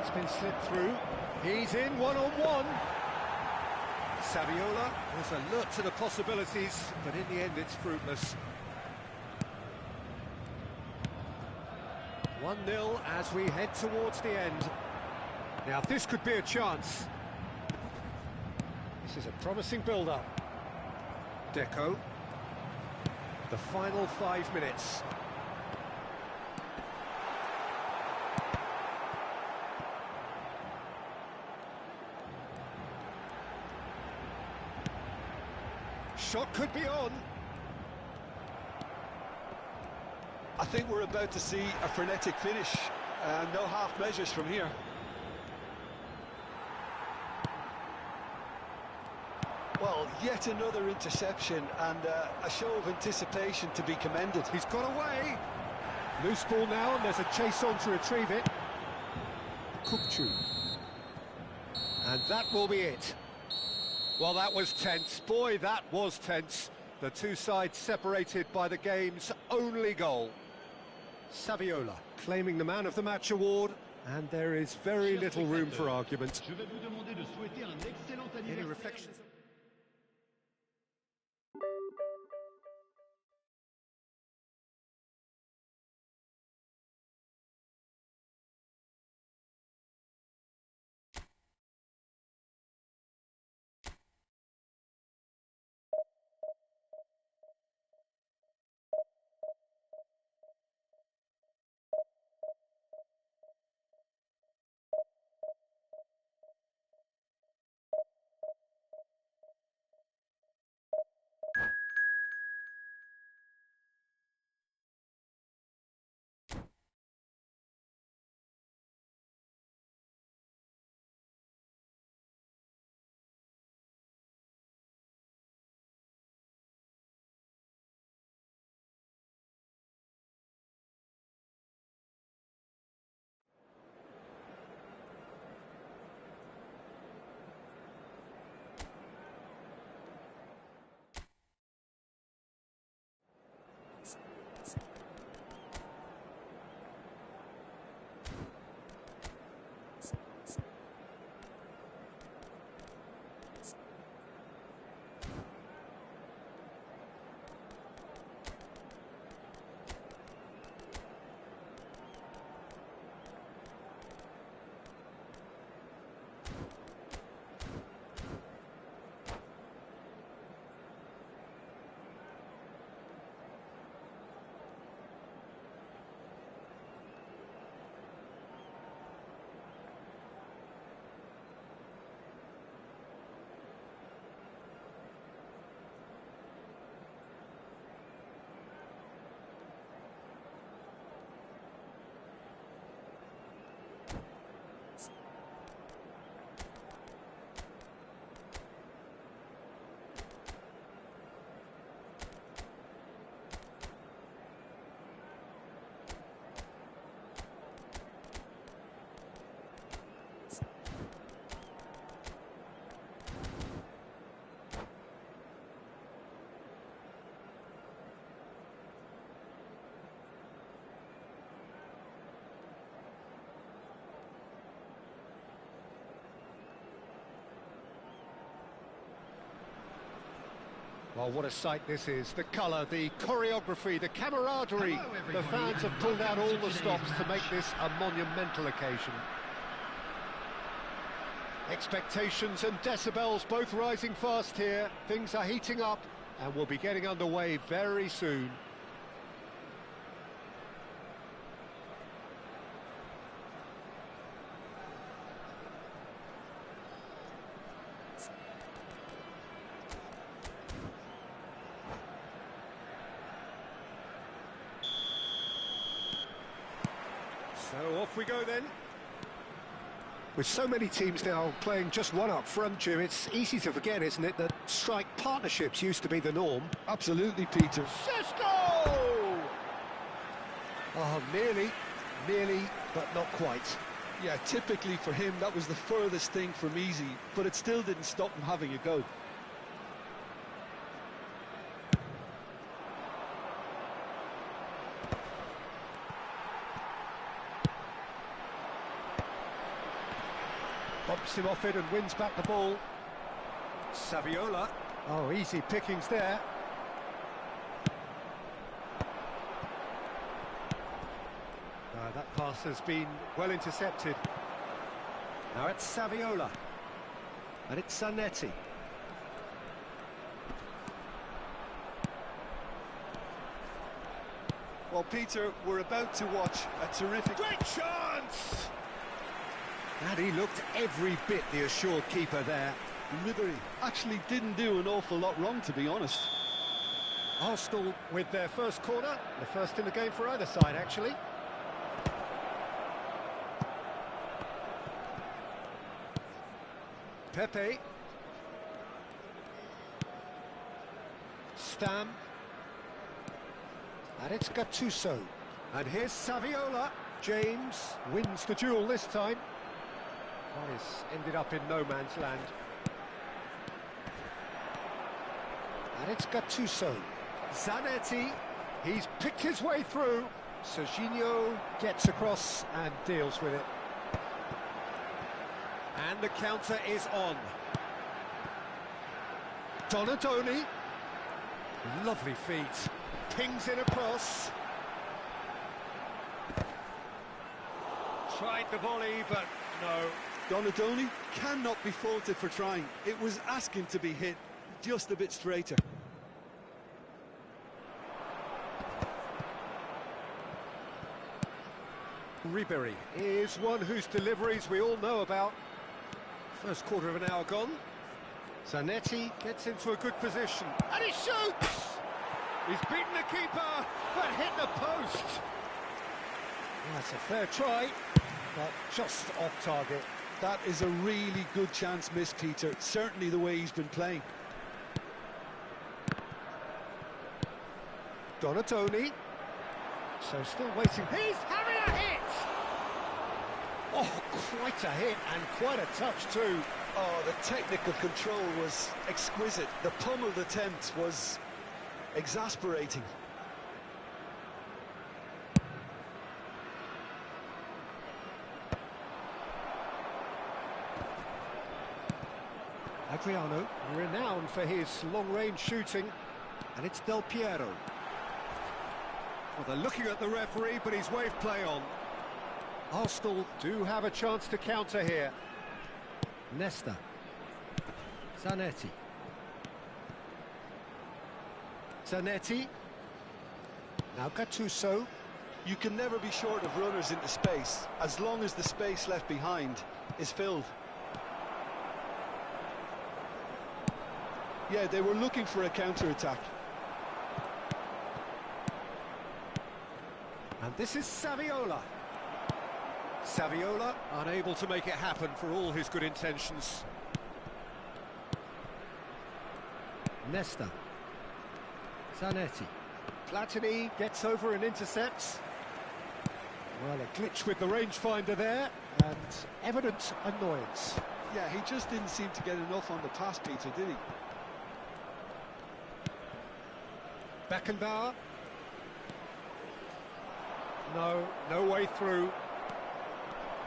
Speaker 1: It's been slipped through. He's in one-on-one. Saviola was alert to the possibilities, but in the end it's fruitless. 1-0 as we head towards the end. Now this could be a chance. This is a promising build-up. Deco. The final 5 minutes. Shot could be on.
Speaker 4: I think we're about to see a frenetic finish, and no half measures from here. Well, yet another interception and a show of anticipation to be commended.
Speaker 1: He's got away. Loose ball now, and there's a chase on to retrieve it. Kupchu. And that will be it. Well, that was tense. Boy, that was tense. The two sides separated by the game's only goal. Saviola claiming the Man of the Match award, and there is very little room for argument. Any reflections? Well, what a sight this is. The colour, the choreography, the camaraderie. The fans have pulled out all the stops to make this a monumental occasion. Expectations and decibels both rising fast here. Things are heating up and we'll be getting underway very soon. So off we go then. With so many teams now playing just one up front, Jim, it's easy to forget, isn't it, that strike partnerships used to be the norm.
Speaker 4: Absolutely, Peter.
Speaker 1: Šeško! Oh, nearly, but not quite.
Speaker 4: Yeah, typically for him, that was the furthest thing from easy, but it still didn't stop him having a go.
Speaker 1: Bumps him off it and wins back the ball. Saviola. Oh, easy pickings there. That pass has been well intercepted. Now it's Saviola. And it's Zanetti.
Speaker 4: Well, Peter, we're about to watch a terrific...
Speaker 1: Great chance! And he looked every bit the assured keeper there.
Speaker 4: Ribery actually didn't do an awful lot wrong, to be honest.
Speaker 1: Arsenal with their first corner, the first in the game for either side, actually. Pepe. Stam. And it's Gattuso. And here's Saviola. James wins the duel this time. That is ended up in no man's land. And it's Gattuso. Zanetti. He's picked his way through. Serginho gets across and deals with it. And the counter is on. Donadoni. Lovely feet. Pings in across. Tried the volley, but no.
Speaker 4: Donadoni cannot be faulted for trying. It was asking to be hit just a bit straighter.
Speaker 1: Ribery is one whose deliveries we all know about. First quarter of an hour gone. Zanetti gets into a good position. And he shoots! He's beaten the keeper, but hit the post. That's a fair try, but just off target.
Speaker 4: That is a really good chance missed, Peter. Certainly the way he's been playing.
Speaker 1: Donadoni. So still waiting. He's having a hit! Oh, quite a hit and quite a touch too.
Speaker 4: Oh, the technical control was exquisite. The pummeled attempt was exasperating.
Speaker 1: Adriano, renowned for his long-range shooting, and it's Del Piero. Well, they're looking at the referee, but he's waved play on. Arsenal do have a chance to counter here. Nesta. Zanetti. Zanetti. Now Gattuso.
Speaker 4: You can never be short of runners into space, as long as the space left behind is filled. Yeah, they were looking for a counter-attack.
Speaker 1: And this is Saviola. Saviola unable to make it happen for all his good intentions. Nesta. Zanetti. Platini gets over and intercepts. Well, a glitch with the rangefinder there, and evident annoyance.
Speaker 4: Yeah, he just didn't seem to get enough on the pass, Peter, did he?
Speaker 1: Beckenbauer. No way through.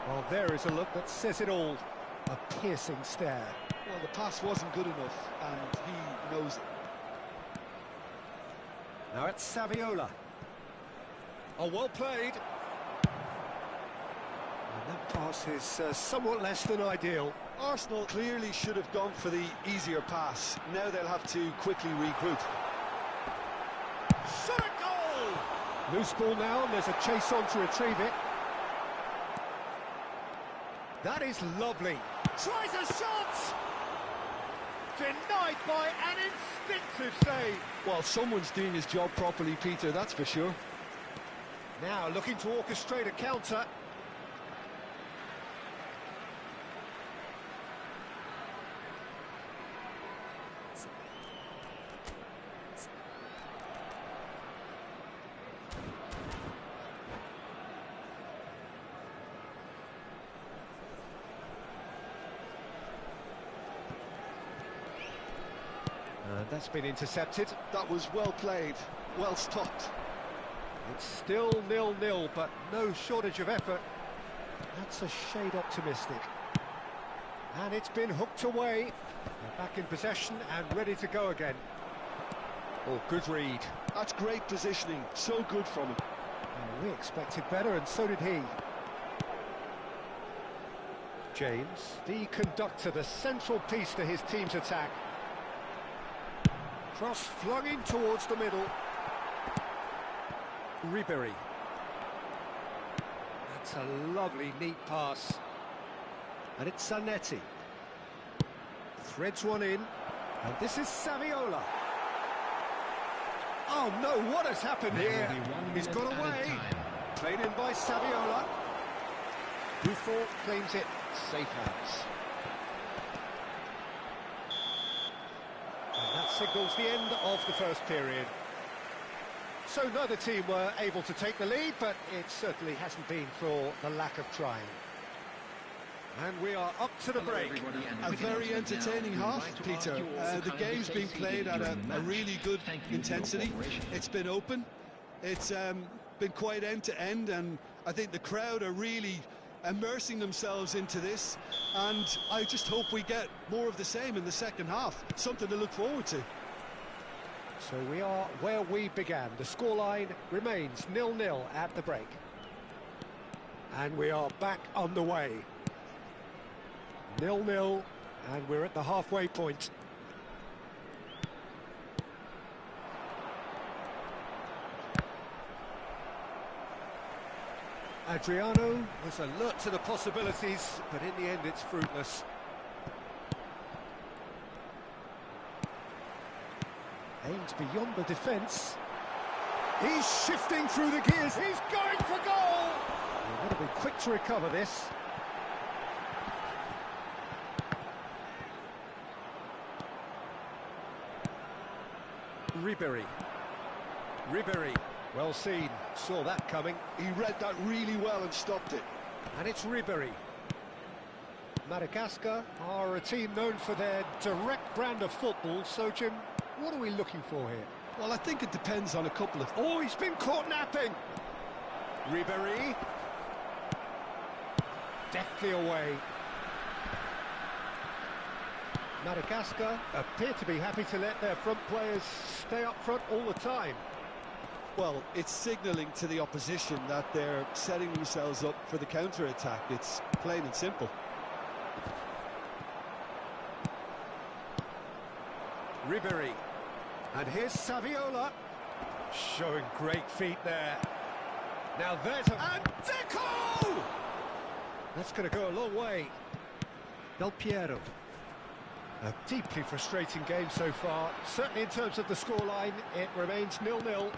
Speaker 1: Well, there is a look that says it all. A piercing stare.
Speaker 4: Well, the pass wasn't good enough, and he knows it.
Speaker 1: Now it's Saviola. Oh, well played. And that pass is somewhat less than ideal.
Speaker 4: Arsenal clearly should have gone for the easier pass. Now they'll have to quickly regroup.
Speaker 1: Shot a goal! Loose ball now, and there's a chase on to retrieve it. That is lovely. Tries a shot! Denied by an instinctive save.
Speaker 4: Well, someone's doing his job properly, Peter, that's for sure.
Speaker 1: Now looking to orchestrate a counter. That's been intercepted.
Speaker 4: That was well played, well stopped.
Speaker 1: It's still 0-0, but no shortage of effort. That's a shade optimistic. And it's been hooked away. They're back in possession and ready to go again. Oh, good read.
Speaker 4: That's great positioning, so good from him.
Speaker 1: We expected better, and so did he. James, the conductor, the central piece to his team's attack. Cross flung in towards the middle. Ribéry. That's a lovely, neat pass. And it's Zanetti. Threads one in. And this is Saviola. Oh no, what has happened here? He's got away. Played in by Saviola. Buffon claims it. Safe hands. And that signals the end of the first period. So neither team were able to take the lead, but it certainly hasn't been for the lack of trying. And we are up to the break.
Speaker 4: A very entertaining half, Peter. The game's been played at a really good intensity. It's been open. It's been quite end-to-end, and I think the crowd are really immersing themselves into this, and I just hope we get more of the same in the second half. Something to look forward to.
Speaker 1: So we are where we began. The scoreline remains 0-0 at the break. And we are back on the way. 0-0, and we're at the halfway point. Adriano was alert to the possibilities, but in the end it's fruitless. Aimed beyond the defence. He's shifting through the gears. He's going for goal! We've got to be quick to recover this. Ribéry. Well seen, saw that coming.
Speaker 4: He read that really well and stopped it.
Speaker 1: And it's Ribéry. Madagascar are a team known for their direct brand of football, so Jim, what are we looking for here?
Speaker 4: Well, I think it depends on a couple of...
Speaker 1: Oh, he's been caught napping! Ribéry. Deftly away. Madagascar appear to be happy to let their front players stay up front all the time.
Speaker 4: Well, it's signalling to the opposition that they're setting themselves up for the counter-attack. It's plain and simple.
Speaker 1: Ribéry. And here's Saviola. Showing great feet there. Now there's a... And Deco! That's going to go a long way. Del Piero. A deeply frustrating game so far. Certainly in terms of the scoreline, it remains 0-0.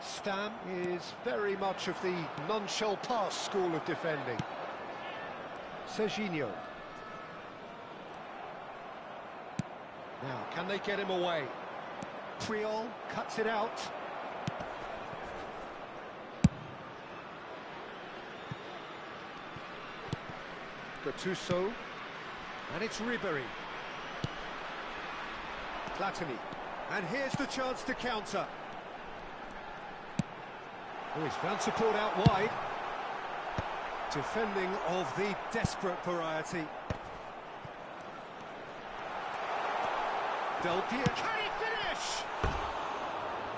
Speaker 1: Stam is very much of the non-shell pass school of defending. Serginho. Now, can they get him away? Puyol cuts it out. Gattuso. And it's Ribéry. Platini. And here's the chance to counter. Oh, he's found support out wide. Defending of the desperate variety. Del Piero. Can he finish?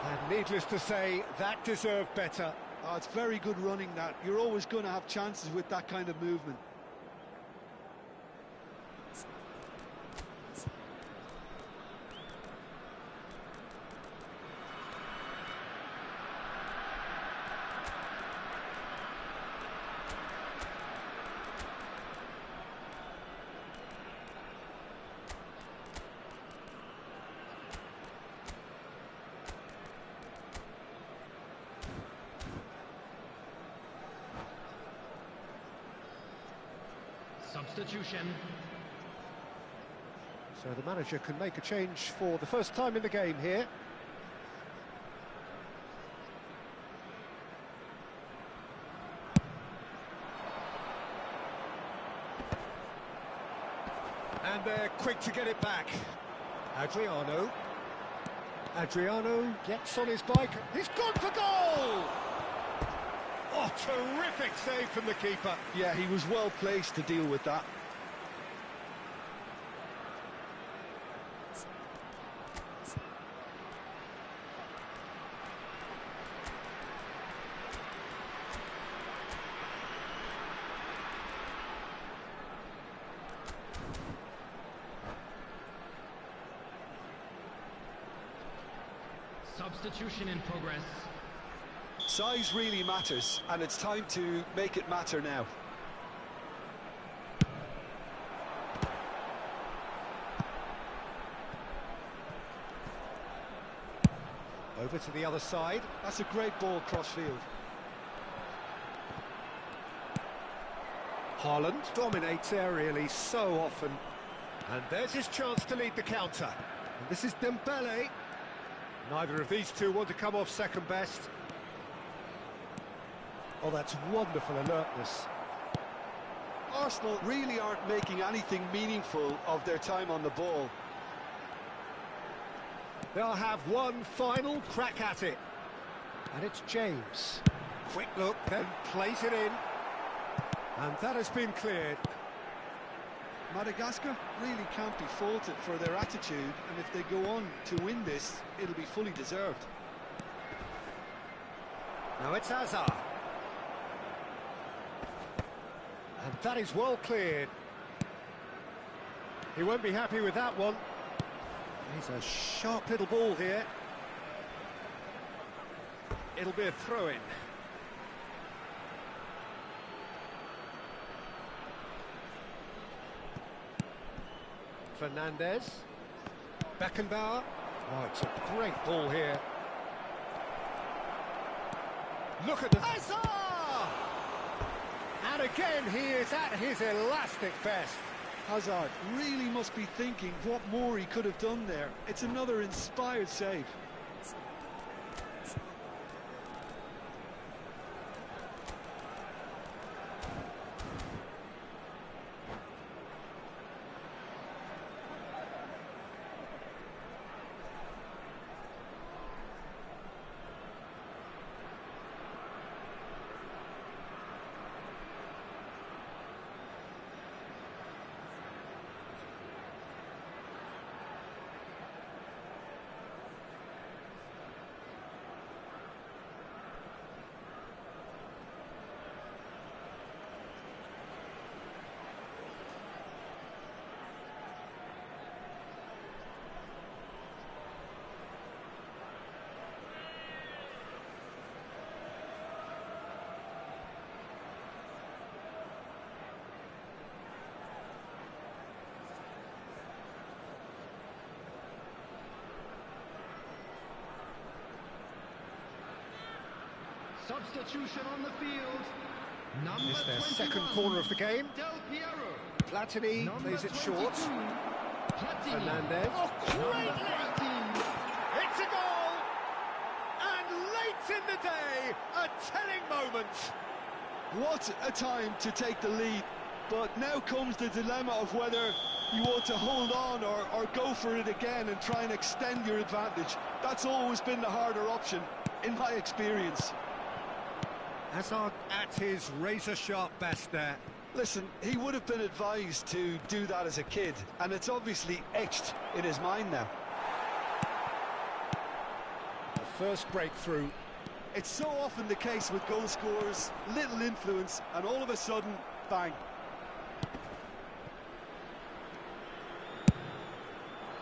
Speaker 1: And needless to say, that deserved better.
Speaker 4: Oh, it's very good running, that. You're always going to have chances with that kind of movement.
Speaker 2: Substitution.
Speaker 1: So the manager can make a change for the first time in the game here. And they're quick to get it back. Adriano. Adriano gets on his bike. He's gone for goal! Oh, terrific save from the keeper.
Speaker 4: Yeah, he was well placed to deal with that.
Speaker 2: Substitution in progress.
Speaker 4: Size really matters, and it's time to make it matter now.
Speaker 1: Over to the other side.
Speaker 4: That's a great ball cross-field.
Speaker 1: Haaland dominates aerially so often. And there's his chance to lead the counter. And this is Dembele. Neither of these two want to come off second best. Oh, that's wonderful alertness.
Speaker 4: Arsenal really aren't making anything meaningful of their time on the ball.
Speaker 1: They'll have one final crack at it. And it's James. Quick look, then plays it in. And that has been cleared.
Speaker 4: Madagascar really can't be faulted for their attitude, and if they go on to win this, it'll be fully deserved.
Speaker 1: Now it's Hazard. And that is well cleared. He won't be happy with that one. He's a sharp little ball here. It'll be a throw-in. Fernandes. Beckenbauer. Oh, it's a great ball here. Look at the... Hazard! And again, he is at his elastic best.
Speaker 4: Hazard really must be thinking what more he could have done there. It's another inspired save.
Speaker 2: Substitution on the field. Number
Speaker 1: It's their
Speaker 2: 21,
Speaker 1: second corner of the game.
Speaker 2: Del Piero.
Speaker 1: Platini
Speaker 2: Number
Speaker 1: plays it
Speaker 2: 22,
Speaker 1: short.
Speaker 2: Platini.
Speaker 1: Fernandes. Oh, great
Speaker 2: Number
Speaker 1: lead!
Speaker 2: 13,
Speaker 1: It's a goal! And late in the day, a telling moment.
Speaker 4: What a time to take the lead. But now comes the dilemma of whether you want to hold on or go for it again and try and extend your advantage. That's always been the harder option, in my experience.
Speaker 1: Hazard at his razor-sharp best there.
Speaker 4: Listen, he would have been advised to do that as a kid, and it's obviously etched in his mind now.
Speaker 1: The first breakthrough.
Speaker 4: It's so often the case with goal scorers, little influence, and all of a sudden, bang.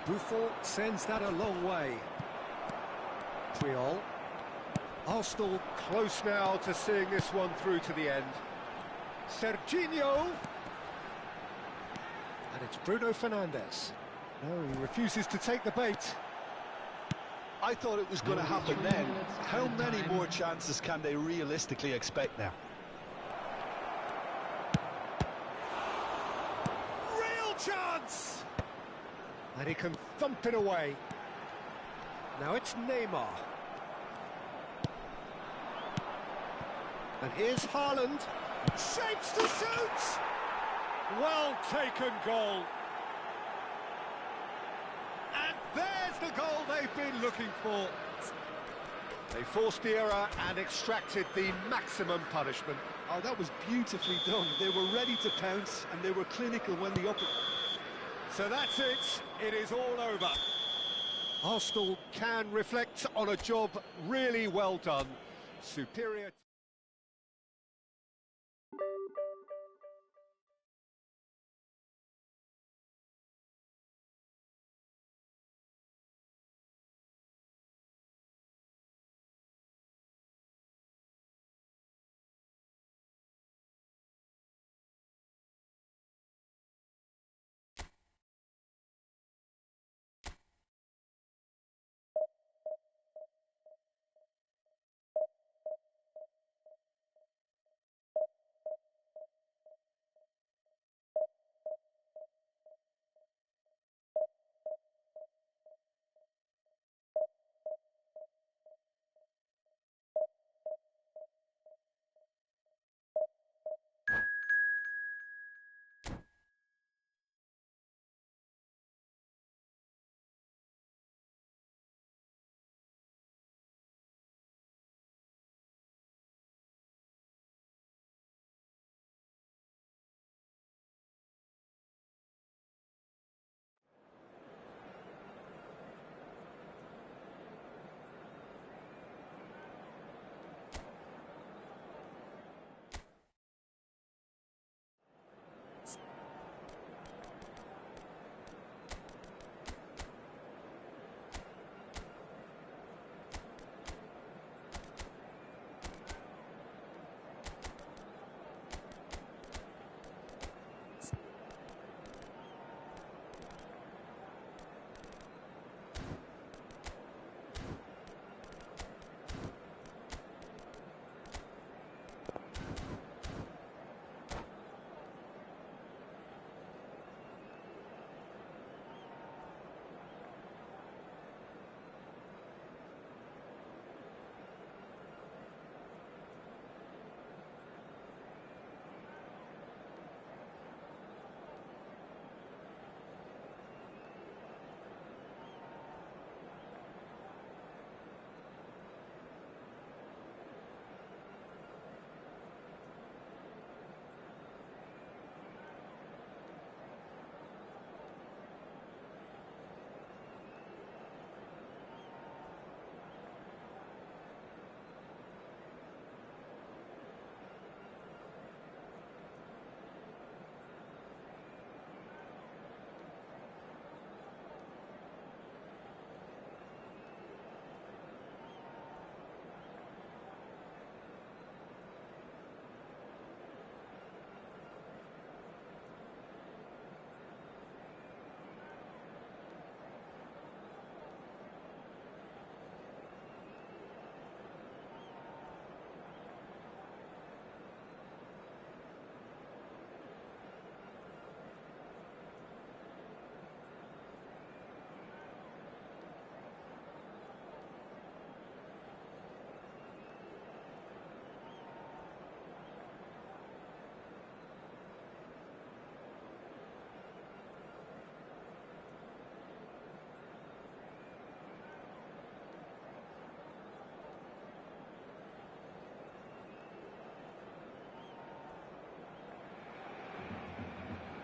Speaker 1: Buffon sends that a long way. Puyol. Arsenal close now to seeing this one through to the end. Serginho. And it's Bruno Fernandes. No, he refuses to take the bait.
Speaker 4: I thought it was going to happen then. How many more chances can they realistically expect now?
Speaker 1: Real chance! And he can thump it away. Now it's Neymar. And here's Haaland. Shapes to shoot! Well taken goal. And the goal they've been looking for. They forced the error and extracted the maximum punishment.
Speaker 4: Oh, that was beautifully done. They were ready to pounce, and they were clinical when the upper...
Speaker 1: So that's it. It is all over. Arsenal can reflect on a job really well done. Superior...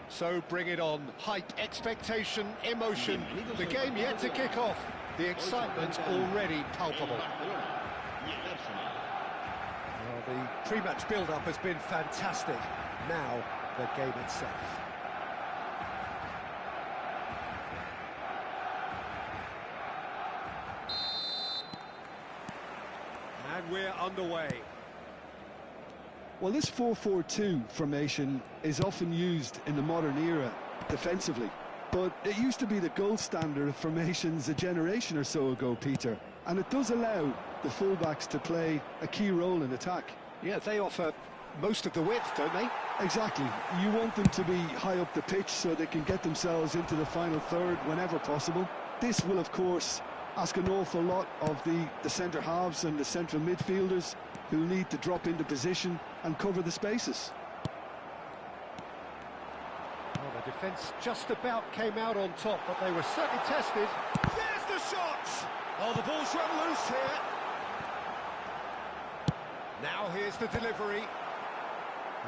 Speaker 1: So bring it on. Hype, expectation, emotion. The game yet to kick off. The excitement already palpable. Well, the pre-match build-up has been fantastic. Now, the game itself. And we're underway.
Speaker 4: Well, this 4-4-2 formation is often used in the modern era defensively, but it used to be the gold standard of formations a generation or so ago, Peter, and it does allow the fullbacks to play a key role in attack.
Speaker 1: Yeah, they offer most of the width, don't they?
Speaker 4: Exactly. You want them to be high up the pitch so they can get themselves into the final third whenever possible. This will, of course, ask an awful lot of the centre halves and the central midfielders, who need to drop into position and cover the spaces.
Speaker 1: Well, the defence just about came out on top, but they were certainly tested. There's the Oh, the ball's run loose here. Now here's the delivery.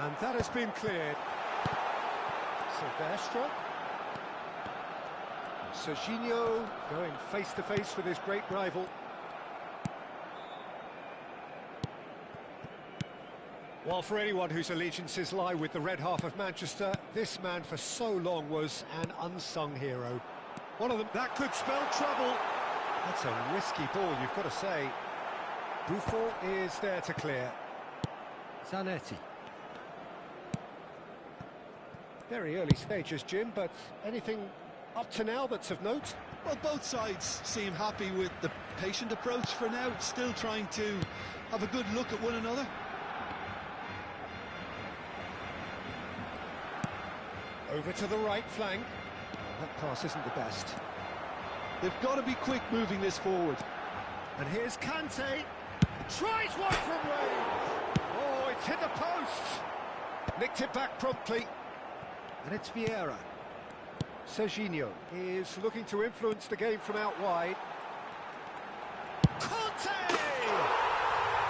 Speaker 1: And that has been cleared. Silvestre. Serginho going face-to-face with his great rival. Well, for anyone whose allegiances lie with the red half of Manchester, this man for so long was an unsung hero. One of them, that could spell trouble. That's a risky ball, you've got to say. Buffon is there to clear. Zanetti. Very early stages, Jim, but anything up to now that's of note?
Speaker 4: Well, both sides seem happy with the patient approach for now, still trying to have a good look at one another.
Speaker 1: Over to the right flank. That pass isn't the best.
Speaker 4: They've got to be quick moving this forward.
Speaker 1: And here's Kante. Tries one from range. Oh, it's hit the post. Nicked it back promptly. And it's Vieira. Serginho is looking to influence the game from out wide. Kante!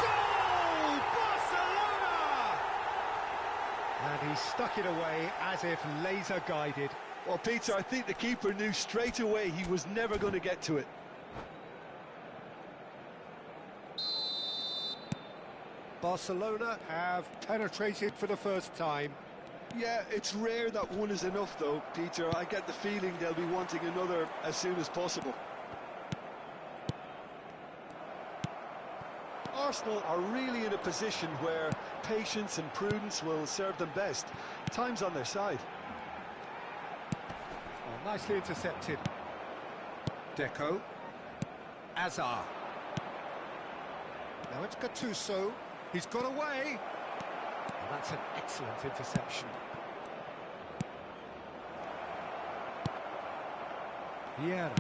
Speaker 1: Goal! Barcelona! And he stuck it away as if laser-guided.
Speaker 4: Well, Peter, I think the keeper knew straight away he was never going to get to it.
Speaker 1: Barcelona have penetrated for the first time.
Speaker 4: Yeah, it's rare that one is enough, though, Peter. I get the feeling they'll be wanting another as soon as possible. Arsenal are really in a position where patience and prudence will serve them best. Time's on their side.
Speaker 1: Oh, nicely intercepted. Deco. Azar. Now it's Gattuso. He's got away. Oh, that's an excellent interception. Vieira.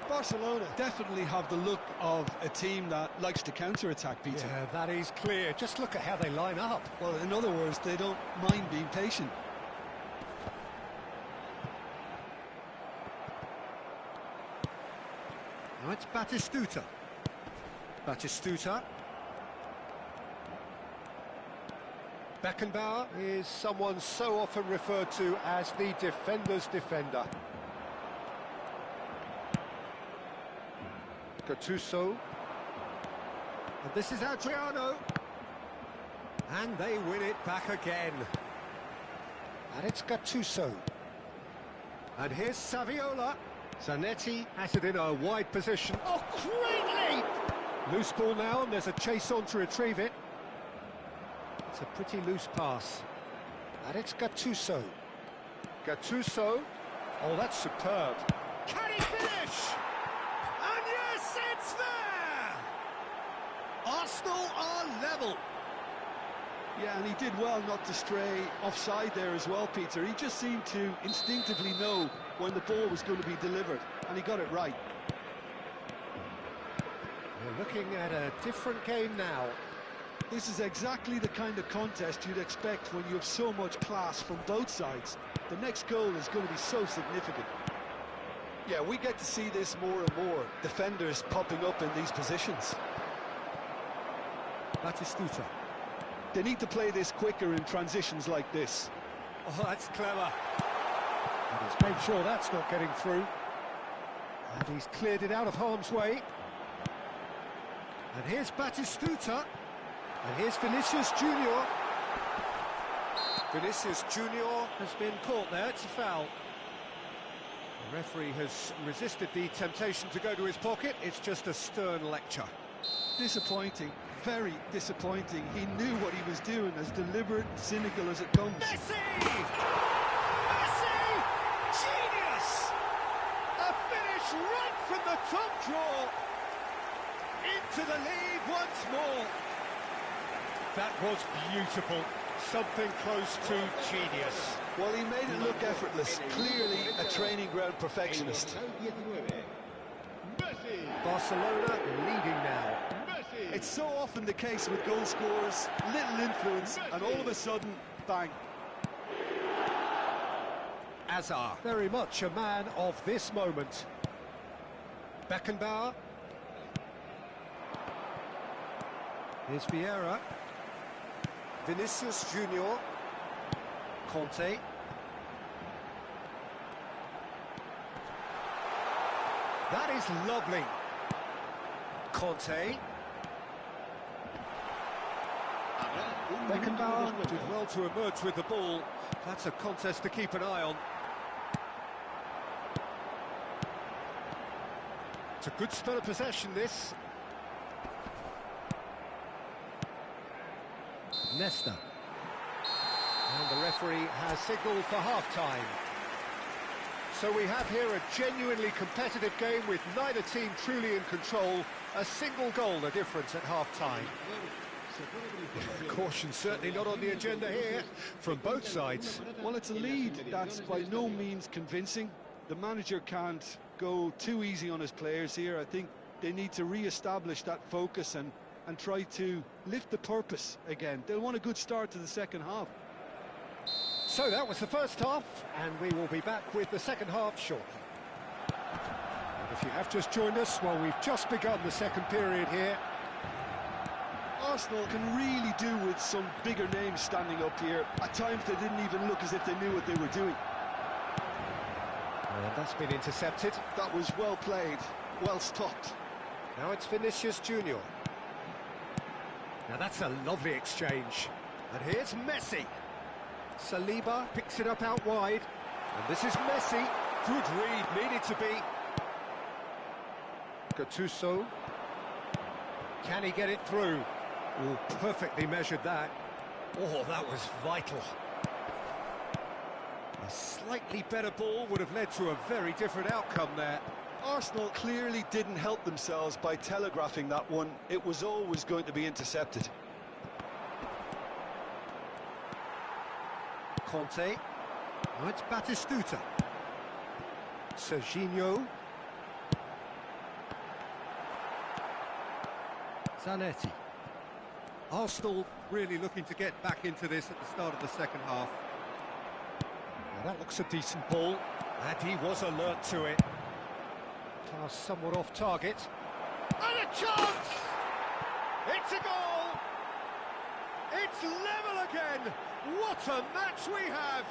Speaker 4: Barcelona definitely have the look of a team that likes to counter-attack, Peter.
Speaker 1: Yeah, that is clear. Just look at how they line up.
Speaker 4: Well, in other words, they don't mind being patient.
Speaker 1: Now it's Batistuta. Batistuta. Beckenbauer is someone so often referred to as the defender's defender. Gattuso. And this is Adriano. And they win it back again. And it's Gattuso. And here's Saviola. Zanetti has it in a wide position. Oh, great leap! Loose ball now, and there's a chase on to retrieve it. It's a pretty loose pass. And it's Gattuso. Gattuso. Oh, that's superb. Can he finish? And yes, it's there! Arsenal are level.
Speaker 4: Yeah, and he did well not to stray offside there as well, Peter. He just seemed to instinctively know when the ball was going to be delivered, and he got it right.
Speaker 1: We're looking at a different game now.
Speaker 4: This is exactly the kind of contest you'd expect when you have so much class from both sides. The next goal is going to be so significant. Yeah, we get to see this more and more. Defenders popping up in these positions.
Speaker 1: Batistuta.
Speaker 4: They need to play this quicker in transitions like this.
Speaker 1: Oh, that's clever. And he's made sure that's not getting through. And he's cleared it out of harm's way. And here's Batistuta. And here's Vinicius Junior. Vinicius Junior has been caught there. It's a foul. The referee has resisted the temptation to go to his pocket. It's just a stern lecture.
Speaker 4: Disappointing. Very disappointing. He knew what he was doing, as deliberate, cynical as it comes.
Speaker 1: Messi! Messi! Genius! A finish right from the top draw. Into the lead once more. That was beautiful. Something close to genius.
Speaker 4: Well, he made it look effortless. Clearly a training ground perfectionist.
Speaker 1: Barcelona leading now.
Speaker 4: It's so often the case with goal scorers, little influence, and all of a sudden, bang.
Speaker 1: Azar, very much a man of this moment. Beckenbauer. Here's Vieira. Vinicius Junior. Conte. That is lovely. Conte. Beckenbauer did well to emerge with the ball. That's a contest to keep an eye on. It's a good spell of possession, this. Nesta. And the referee has signalled for half-time. So we have here a genuinely competitive game with neither team truly in control. A single goal the difference at half-time. Caution certainly not on the agenda here from both sides.
Speaker 4: Well, it's a lead that's by no means convincing. The manager can't go too easy on his players here. I think they need to re-establish that focus and try to lift the purpose again. They'll want a good start to the second half.
Speaker 1: So that was the first half, and we will be back with the second half shortly. And if you have just joined us, well, we've just begun the second period here.
Speaker 4: Arsenal can really do with some bigger names standing up here. At times they didn't even look as if they knew what they were doing.
Speaker 1: And that's been intercepted.
Speaker 4: That was well played, well stopped.
Speaker 1: Now it's Vinicius Junior. Now that's a lovely exchange. And here's Messi. Saliba picks it up out wide. And this is Messi. Good read, needed to be. Gattuso. Can he get it through? Oh, perfectly measured that. Oh, that was vital. A slightly better ball would have led to a very different outcome there.
Speaker 4: Arsenal clearly didn't help themselves by telegraphing that one. It was always going to be intercepted.
Speaker 1: Conte. Oh, it's Batistuta. Serginho. Zanetti.
Speaker 3: Arsenal really looking to get back into this at the start of the second half.
Speaker 1: Now that looks a decent ball, and he was alert to it. Pass somewhat off target. And a chance! It's a goal! It's level again! What a match we have!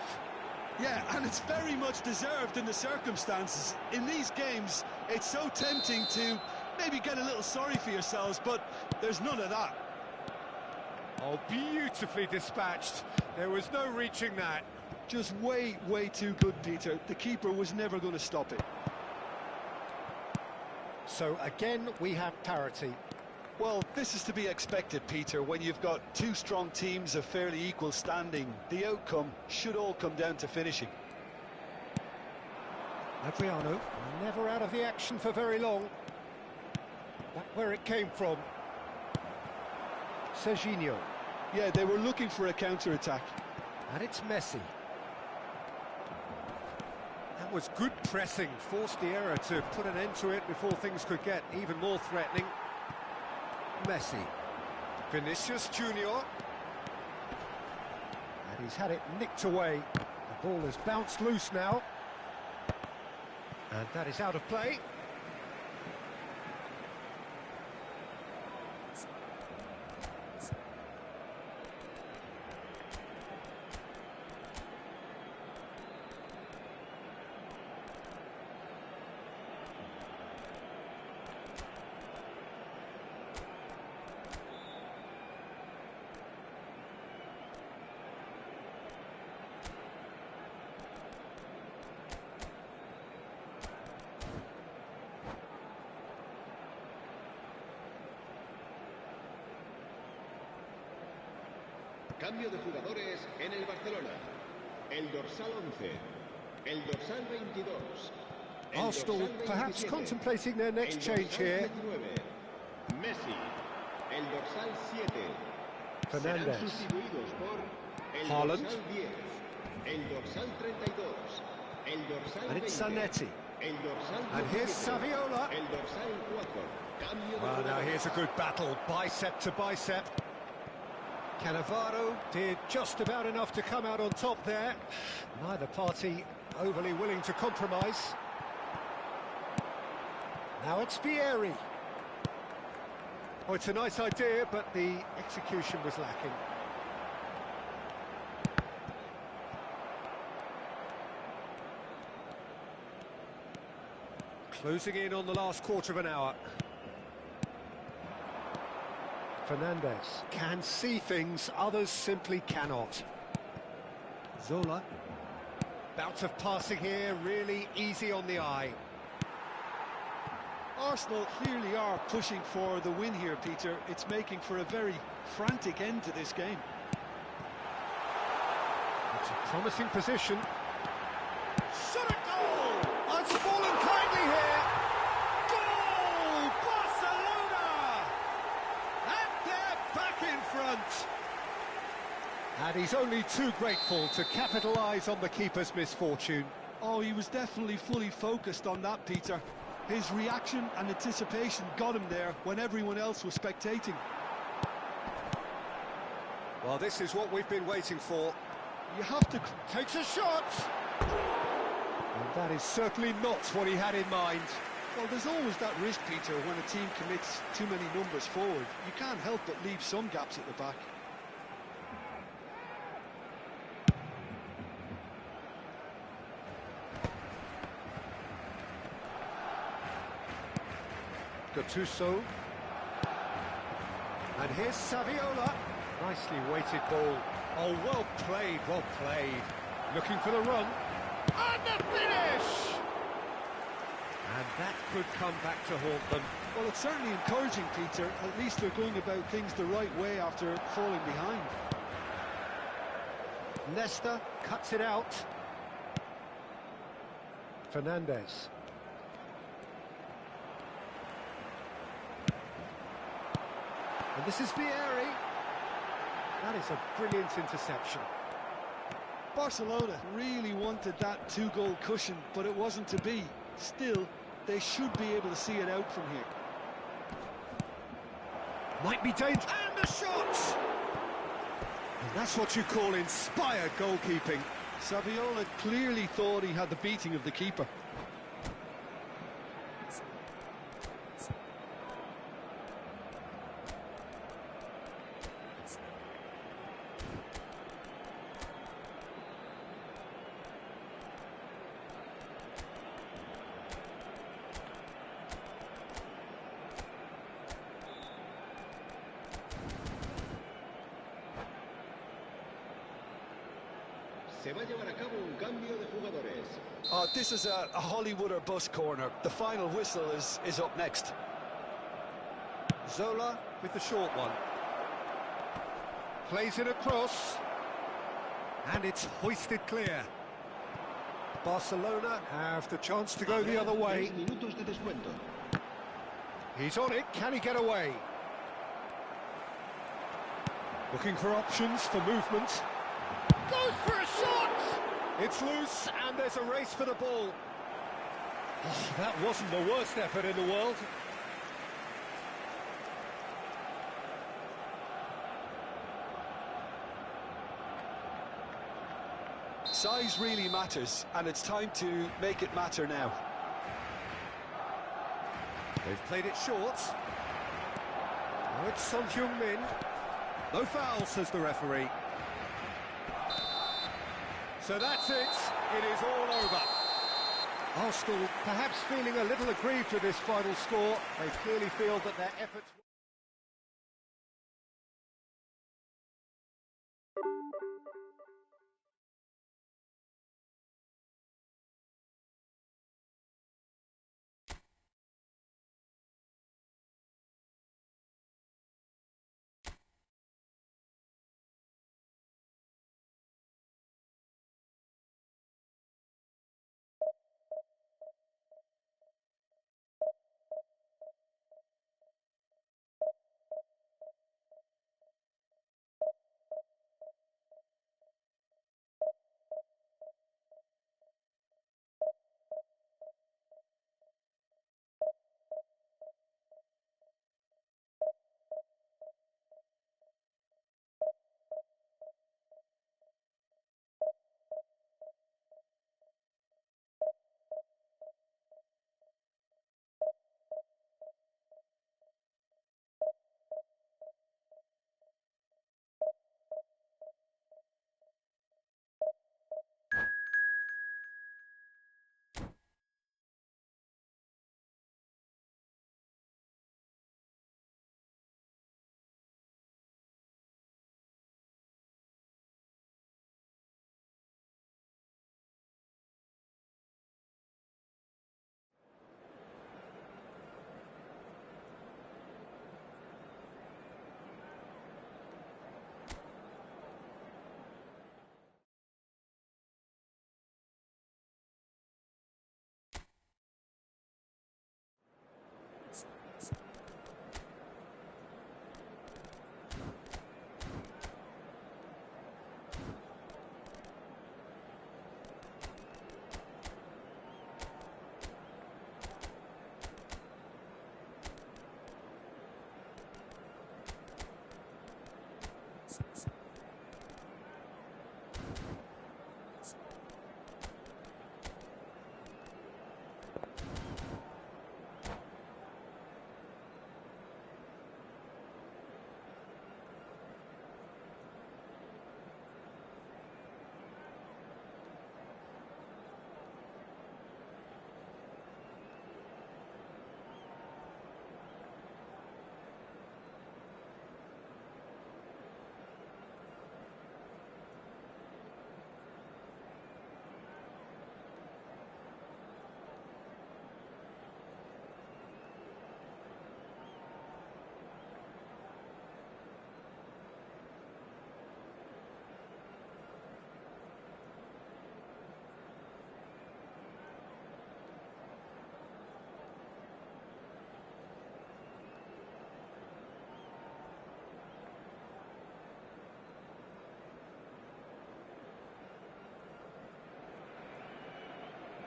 Speaker 4: Yeah, and it's very much deserved in the circumstances. In these games, it's so tempting to maybe get a little sorry for yourselves, but there's none of that.
Speaker 1: Oh, beautifully dispatched. There was no reaching that.
Speaker 4: Just way too good, Peter. The keeper was never going to stop it.
Speaker 1: So again, we have parity.
Speaker 4: Well, this is to be expected, Peter. When you've got two strong teams of fairly equal standing, the outcome should all come down to finishing.
Speaker 1: Adriano, never out of the action for very long. Back where it came from. Serginho.
Speaker 4: Yeah, they were looking for a counter-attack.
Speaker 1: And it's Messi. That was good pressing, forced the error to put an end to it before things could get even more threatening. Messi. Vinicius Junior. And he's had it nicked away. The ball has bounced loose now. And that is out of play.
Speaker 5: Cambio de jugadores en el Barcelona. El dorsal 11, el dorsal 22.
Speaker 1: Arsenal perhaps contemplating their next change here.
Speaker 5: 19, Messi, el dorsal 7.
Speaker 1: Fernandes.
Speaker 5: Serán sustituidos por el
Speaker 1: Haaland.
Speaker 5: dorsal 10, el dorsal 32, el dorsal
Speaker 1: And it's
Speaker 5: 20,
Speaker 1: Zanetti.
Speaker 5: el dorsal
Speaker 1: And here's
Speaker 5: 17,
Speaker 1: Saviola.
Speaker 5: el dorsal 4. Cambio de
Speaker 1: Well, now
Speaker 5: jugadores.
Speaker 1: here's a good battle, bicep to bicep. Cannavaro did just about enough to come out on top there. Neither party overly willing to compromise. Now it's Vieri. Oh, it's a nice idea, but the execution was lacking. Closing in on the last quarter of an hour. Fernandez can see things others simply cannot. Zola. Bout of passing here, really easy on the eye.
Speaker 4: Arsenal clearly are pushing for the win here, Peter. It's making for a very frantic end to this game.
Speaker 1: It's a promising position. Shot a goal! Oh, it's fallen kindly here. Goal! Barcelona! And they're back in front. And he's only too grateful to capitalise on the keeper's misfortune.
Speaker 4: Oh, he was definitely fully focused on that, Peter. His reaction and anticipation got him there when everyone else was spectating.
Speaker 1: Well, this is what we've been waiting for.
Speaker 4: You have to...
Speaker 1: Takes a shot! And that is certainly not what he had in mind.
Speaker 4: Well, there's always that risk, Peter, when a team commits too many numbers forward. You can't help but leave some gaps at the back.
Speaker 1: Gattuso. And here's Saviola. Nicely weighted ball. Oh, well played, well played. Looking for the run. And the finish! And that could come back to haunt them.
Speaker 4: Well, it's certainly encouraging, Peter. At least they're going about things the right way after falling behind.
Speaker 1: Nesta cuts it out. Fernandez. And this is Vieri. That is a brilliant interception.
Speaker 4: Barcelona really wanted that two-goal cushion, but it wasn't to be. Still, they should be able to see it out from here.
Speaker 1: Might be dangerous. And a shot! And that's what you call inspired goalkeeping.
Speaker 4: Saviola clearly thought he had the beating of the keeper.
Speaker 5: Se va a llevar a cabo un cambio de jugadores.
Speaker 4: Oh, this is a Hollywood or bust corner. The final whistle is up next.
Speaker 1: Zola with the short one. Plays it across. And it's hoisted clear. Barcelona have the chance to go the other way.
Speaker 5: 3 minutos de descuento.
Speaker 1: He's on it, can he get away? Looking for options for movement. Goes for a shot! It's loose and there's a race for the ball. Oh, that wasn't the worst effort in the world.
Speaker 4: Size really matters, and it's time to make it matter now.
Speaker 1: They've played it short. Now it's Son Heung-min. No foul, says the referee. So that's it. It is all over. Arsenal perhaps feeling a little aggrieved with this final score. They clearly feel that their efforts...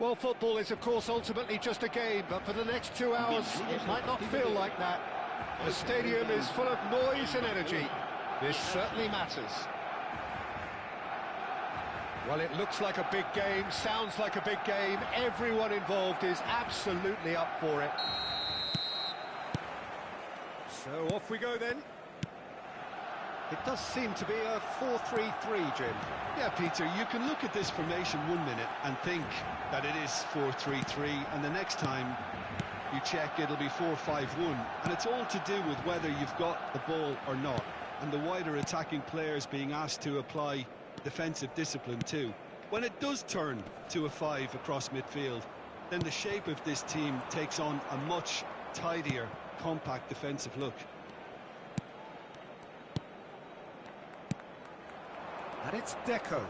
Speaker 1: Well, football is, of course, ultimately just a game, but for the next 2 hours, it might not feel like that. The stadium is full of noise and energy. This certainly matters. Well, it looks like a big game, sounds like a big game. Everyone involved is absolutely up for it. So off we go then. It does seem to be a 4-3-3, Jim.
Speaker 4: Yeah, Peter, you can look at this formation 1 minute and think that it is 4-3-3, and the next time you check, it'll be 4-5-1. And it's all to do with whether you've got the ball or not, and the wider attacking players being asked to apply defensive discipline too. When it does turn to a 5 across midfield, then the shape of this team takes on a much tidier, compact defensive look.
Speaker 1: And it's Deco,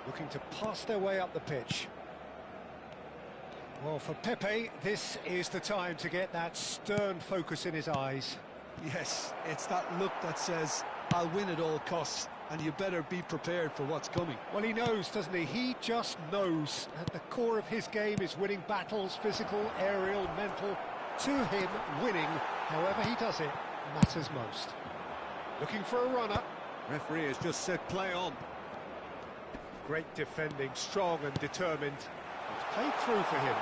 Speaker 1: looking to pass their way up the pitch. Well, for Pepe, this is the time to get that stern focus in his eyes.
Speaker 4: Yes, it's that look that says, I'll win at all costs, and you better be prepared for what's coming.
Speaker 1: Well, he knows, doesn't he? He just knows. At the core of his game is winning battles, physical, aerial, mental. To him, winning, however he does it, matters most. Looking for a runner.
Speaker 3: Referee has just said play on.
Speaker 1: Great defending, strong and determined. It's played through for him.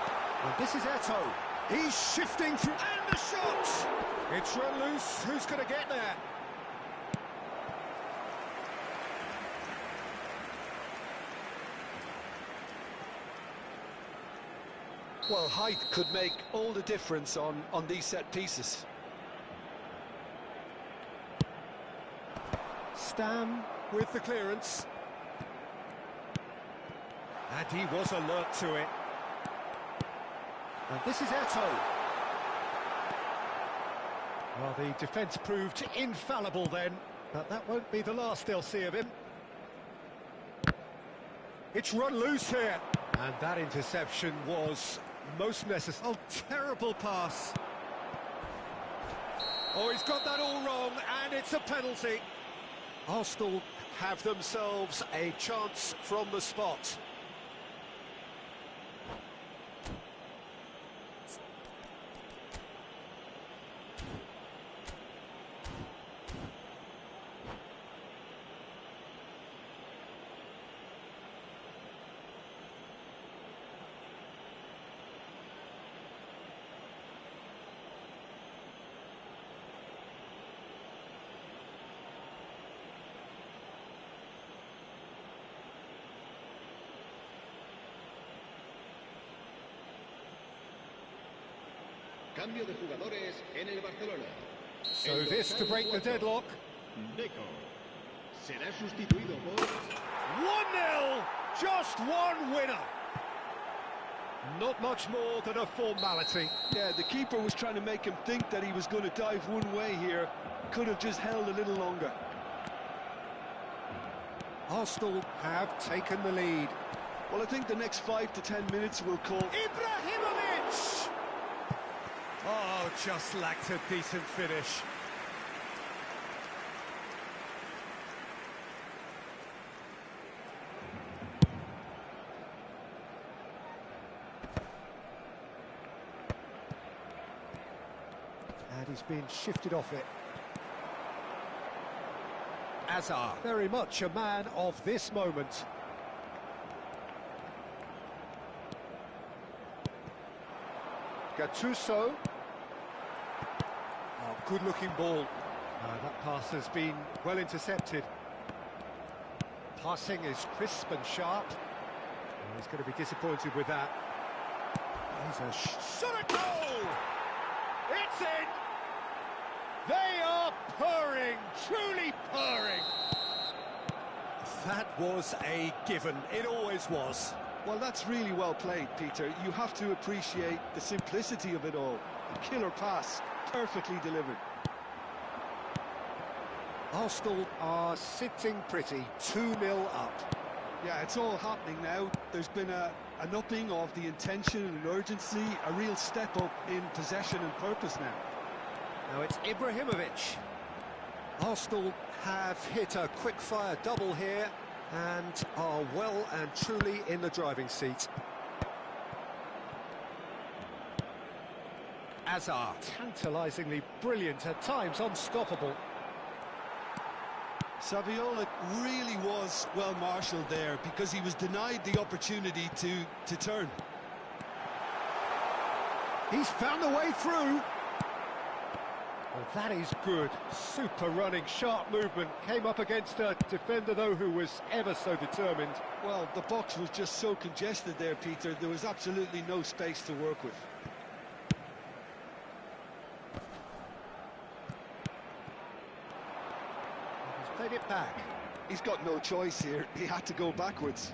Speaker 1: And this is Eto'o. He's shifting through, and the shot! It's run loose. Who's going to get there?
Speaker 4: Well, height could make all the difference on these set pieces.
Speaker 1: Stam with the clearance. And he was alert to it. And this is Eto'o. Well, the defence proved infallible then, but that won't be the last they'll see of him. It's run loose here. And that interception was most necessary. Oh, terrible pass. Oh, he's got that all wrong, and it's a penalty. Arsenal have themselves a chance from the spot.
Speaker 5: Cambio de jugadores en el Barcelona.
Speaker 1: So this to break the deadlock.
Speaker 5: Deco será sustituido por
Speaker 1: 1-0, just one winner. Not much more than a formality.
Speaker 4: Yeah, the keeper was trying to make him think that he was going to dive one way here. Could have just held a little longer.
Speaker 1: Arsenal have taken the lead.
Speaker 4: Well, I think the next 5 to 10 minutes will call...
Speaker 1: Ibrahimovic! Oh, just lacked a decent finish. And he's been shifted off it. Azar, very much a man of this moment. Gattuso. Oh, good-looking ball. That pass has been well intercepted. Passing is crisp and sharp. Oh, he's going to be disappointed with that. He's a shot at goal! It's in! They are purring, truly purring. That was a given. It always was.
Speaker 4: Well, that's really well played, Peter. You have to appreciate the simplicity of it all. A killer pass, perfectly delivered.
Speaker 1: Arsenal are sitting pretty, 2-0 up.
Speaker 4: Yeah, it's all happening now. There's been an upping of the intention and urgency, a real step up in possession and purpose now.
Speaker 1: Now it's Ibrahimovic. Arsenal have hit a quick-fire double here and are well and truly in the driving seat. Azar. Tantalisingly brilliant, at times unstoppable.
Speaker 4: Saviola really was well marshalled there because he was denied the opportunity to turn.
Speaker 1: He's found the way through. Well, that is good. Super running, sharp movement. Came up against a defender, though, who was ever so determined.
Speaker 4: Well, the box was just so congested there, Peter. There was absolutely no space to work with.
Speaker 1: He's played it back.
Speaker 4: He's got no choice here. He had to go backwards.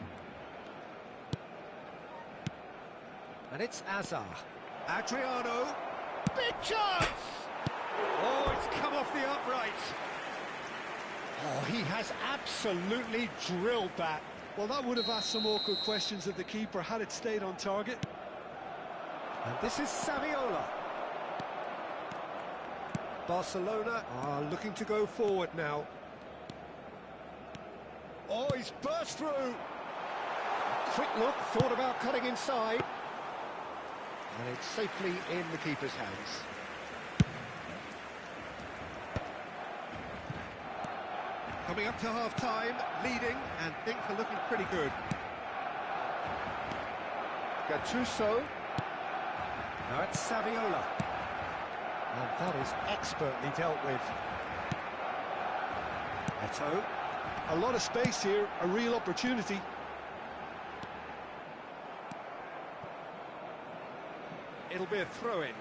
Speaker 1: And it's Azar. Adriano. Big chance! Oh, it's come off the upright. Oh, he has absolutely drilled that.
Speaker 4: Well, that would have asked some awkward questions of the keeper had it stayed on target.
Speaker 1: And this is Saviola. Barcelona are looking to go forward now. Oh, he's burst through. A quick look, thought about cutting inside. And it's safely in the keeper's hands. Coming up to half-time, leading, and things are looking pretty good. Gattuso. Now it's Saviola. And that is expertly dealt with. Eto'o.
Speaker 4: A lot of space here, a real opportunity.
Speaker 1: It'll be a throw-in.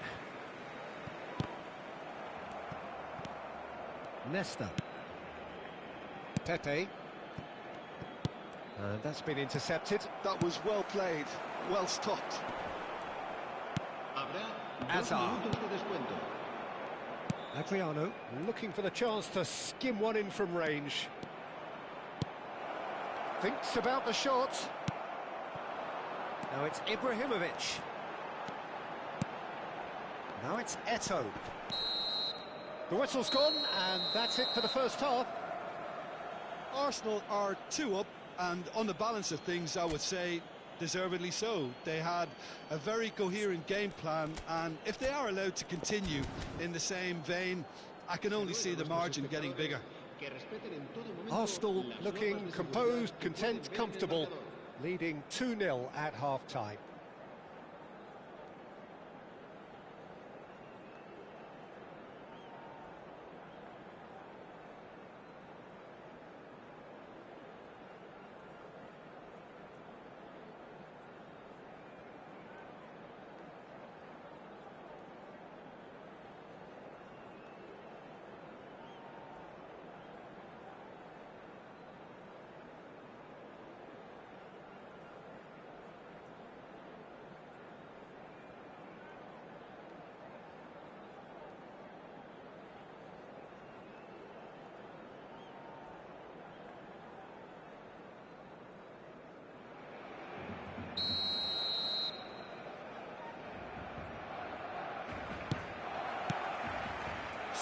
Speaker 1: Nesta. Pepe. And that's been intercepted.
Speaker 4: That was well played, well stopped.
Speaker 5: Azar.
Speaker 1: Adriano looking for the chance to skim one in from range. Thinks about the shot. Now it's Ibrahimovic. Now it's Eto'o. The whistle's gone, and that's it for the first half.
Speaker 4: Arsenal are 2 up, and on the balance of things, I would say deservedly so. They had a very coherent game plan, and if they are allowed to continue in the same vein, I can only see the margin getting bigger.
Speaker 1: Arsenal looking composed, content, comfortable, leading 2-0 at half-time.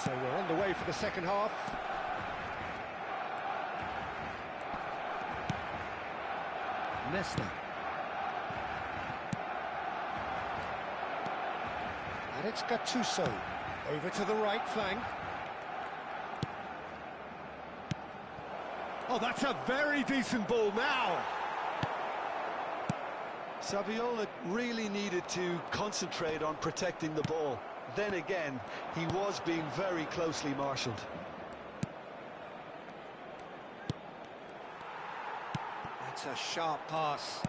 Speaker 1: So we're on the way for the second half. Nesta. And it's Gattuso. Over to the right flank. Oh, that's a very decent ball now.
Speaker 4: Saviola really needed to concentrate on protecting the ball. Then again, he was being very closely marshalled.
Speaker 1: That's a sharp pass.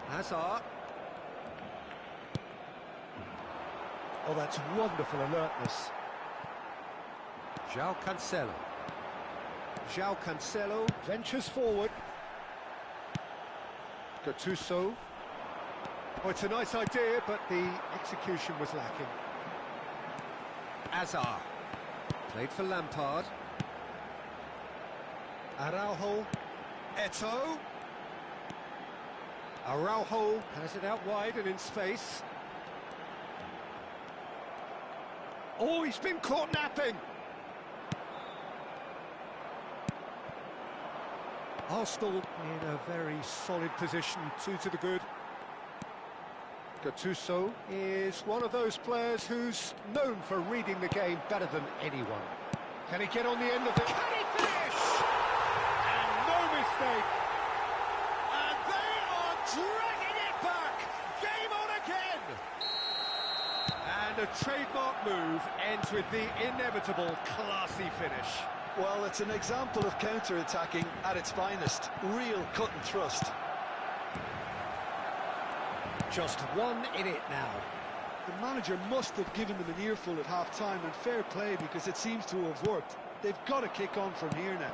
Speaker 1: Hazard. Oh, that's wonderful alertness. João Cancelo. João Cancelo ventures forward. Gattuso. Oh, it's a nice idea, but the execution was lacking. Azar. Played for Lampard. Araujo. Eto'o. Araujo has it out wide and in space. Oh, he's been caught napping. Arsenal in a very solid position, 2 to the good. Gattuso is one of those players who's known for reading the game better than anyone. Can he get on the end of it? Can he finish? And no mistake. And they are dragging it back. Game on again. And a trademark move ends with the inevitable classy finish.
Speaker 4: Well, it's an example of counter-attacking at its finest. Real cut and thrust.
Speaker 1: Just one in it now.
Speaker 4: The manager must have given them an earful at half-time, and fair play because it seems to have worked. They've got to kick on from here now.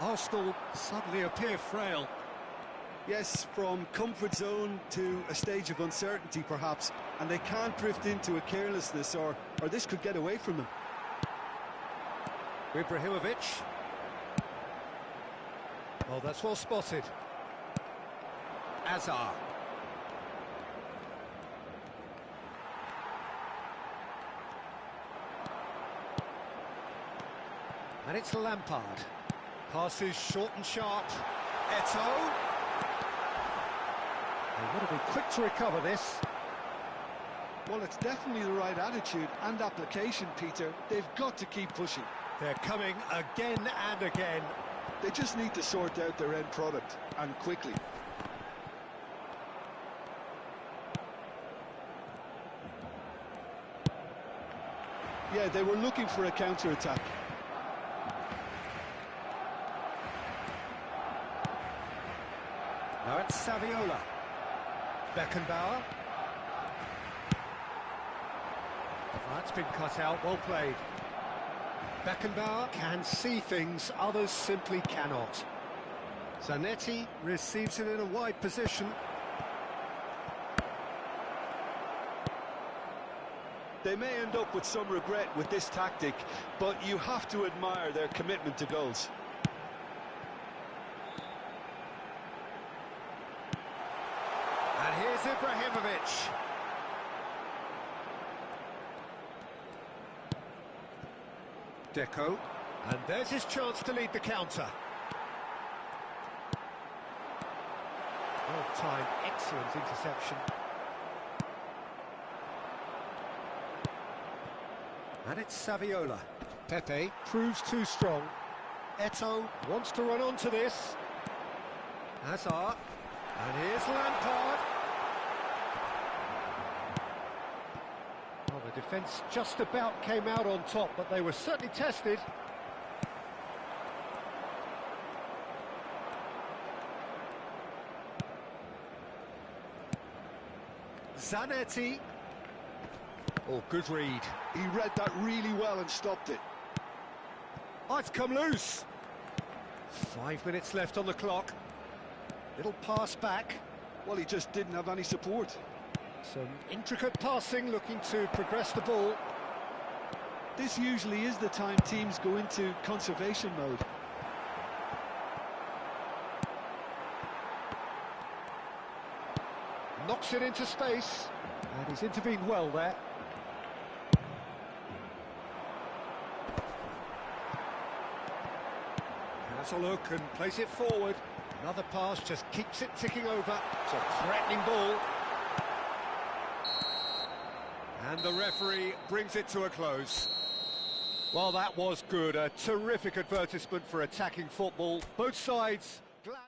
Speaker 1: Arsenal suddenly appear frail.
Speaker 4: Yes, from comfort zone to a stage of uncertainty perhaps, and they can't drift into a carelessness or this could get away from them.
Speaker 1: Ibrahimovic. Oh, that's well spotted. Azar. And it's Lampard. Passes short and sharp. Eto'o. They would have been quick to recover this.
Speaker 4: Well, it's definitely the right attitude and application, Peter. They've got to keep pushing.
Speaker 1: They're coming again and again.
Speaker 4: They just need to sort out their end product, and quickly. Yeah, they were looking for a counter-attack.
Speaker 1: Now it's Saviola. Beckenbauer. That's been cut out, well played. Beckenbauer can see things others simply cannot. Zanetti receives it in a wide position.
Speaker 4: They may end up with some regret with this tactic, but you have to admire their commitment to goals.
Speaker 1: And here's Ibrahimovic. Deco. And there's his chance to lead the counter. Well timed, excellent interception. And it's Saviola. Pepe proves too strong. Eto'o wants to run onto this. Hazard. And here's Lampard. Well, the defence just about came out on top, but they were certainly tested. Zanetti. Oh, good read.
Speaker 4: He read that really well and stopped it.
Speaker 1: Oh, it's come loose. 5 minutes left on the clock. Little pass back.
Speaker 4: Well, he just didn't have any support.
Speaker 1: Some intricate passing, looking to progress the ball.
Speaker 4: This usually is the time teams go into conservation mode.
Speaker 1: Knocks it into space. And he's intervened well there. Has a look and plays it forward. Another pass just keeps it ticking over. It's a threatening ball. And the referee brings it to a close. Well, that was good. A terrific advertisement for attacking football. Both sides glad.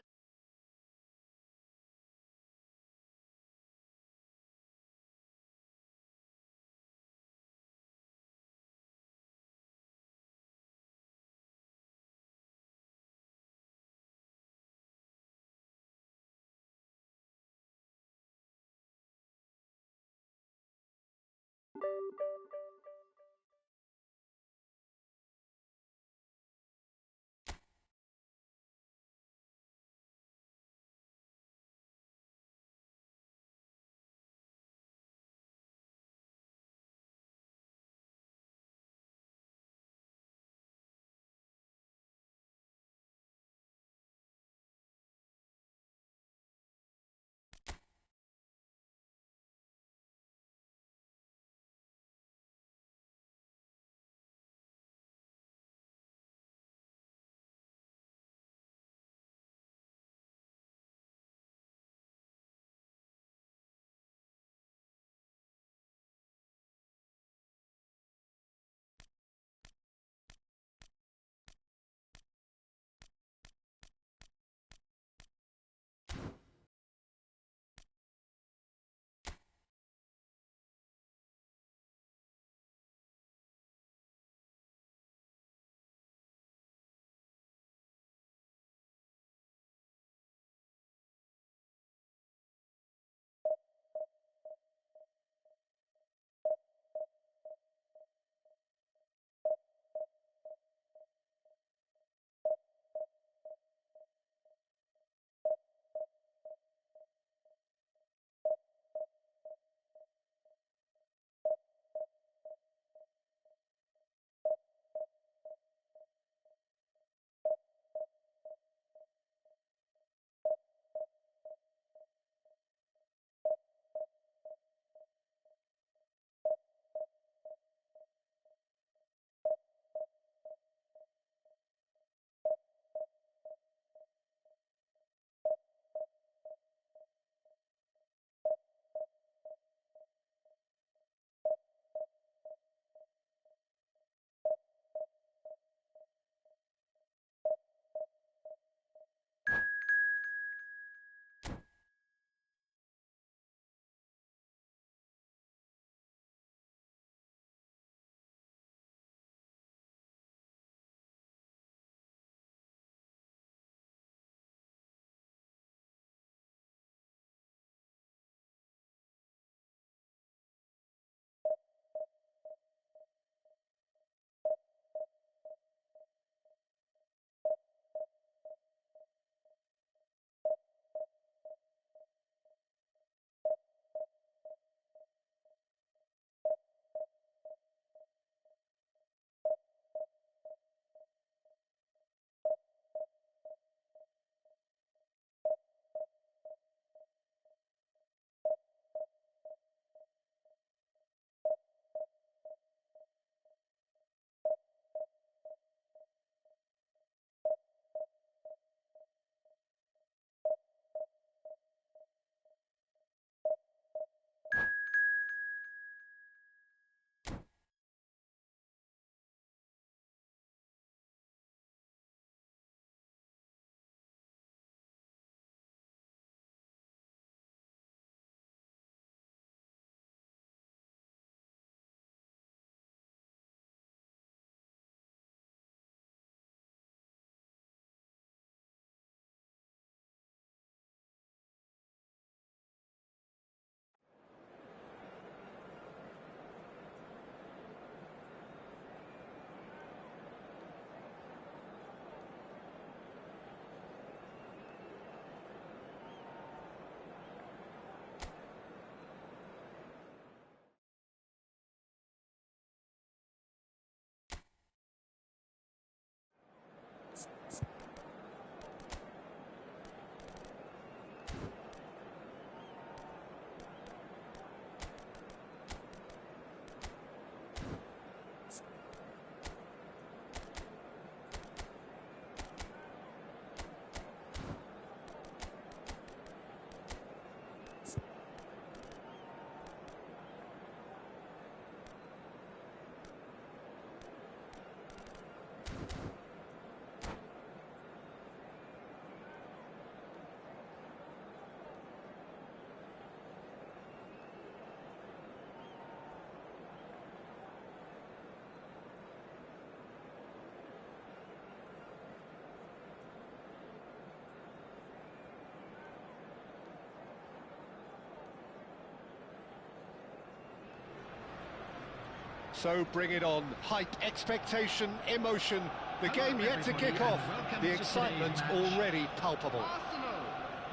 Speaker 1: So bring it on. Height, expectation, emotion. The game yet to kick off. The excitement already palpable.
Speaker 5: Arsenal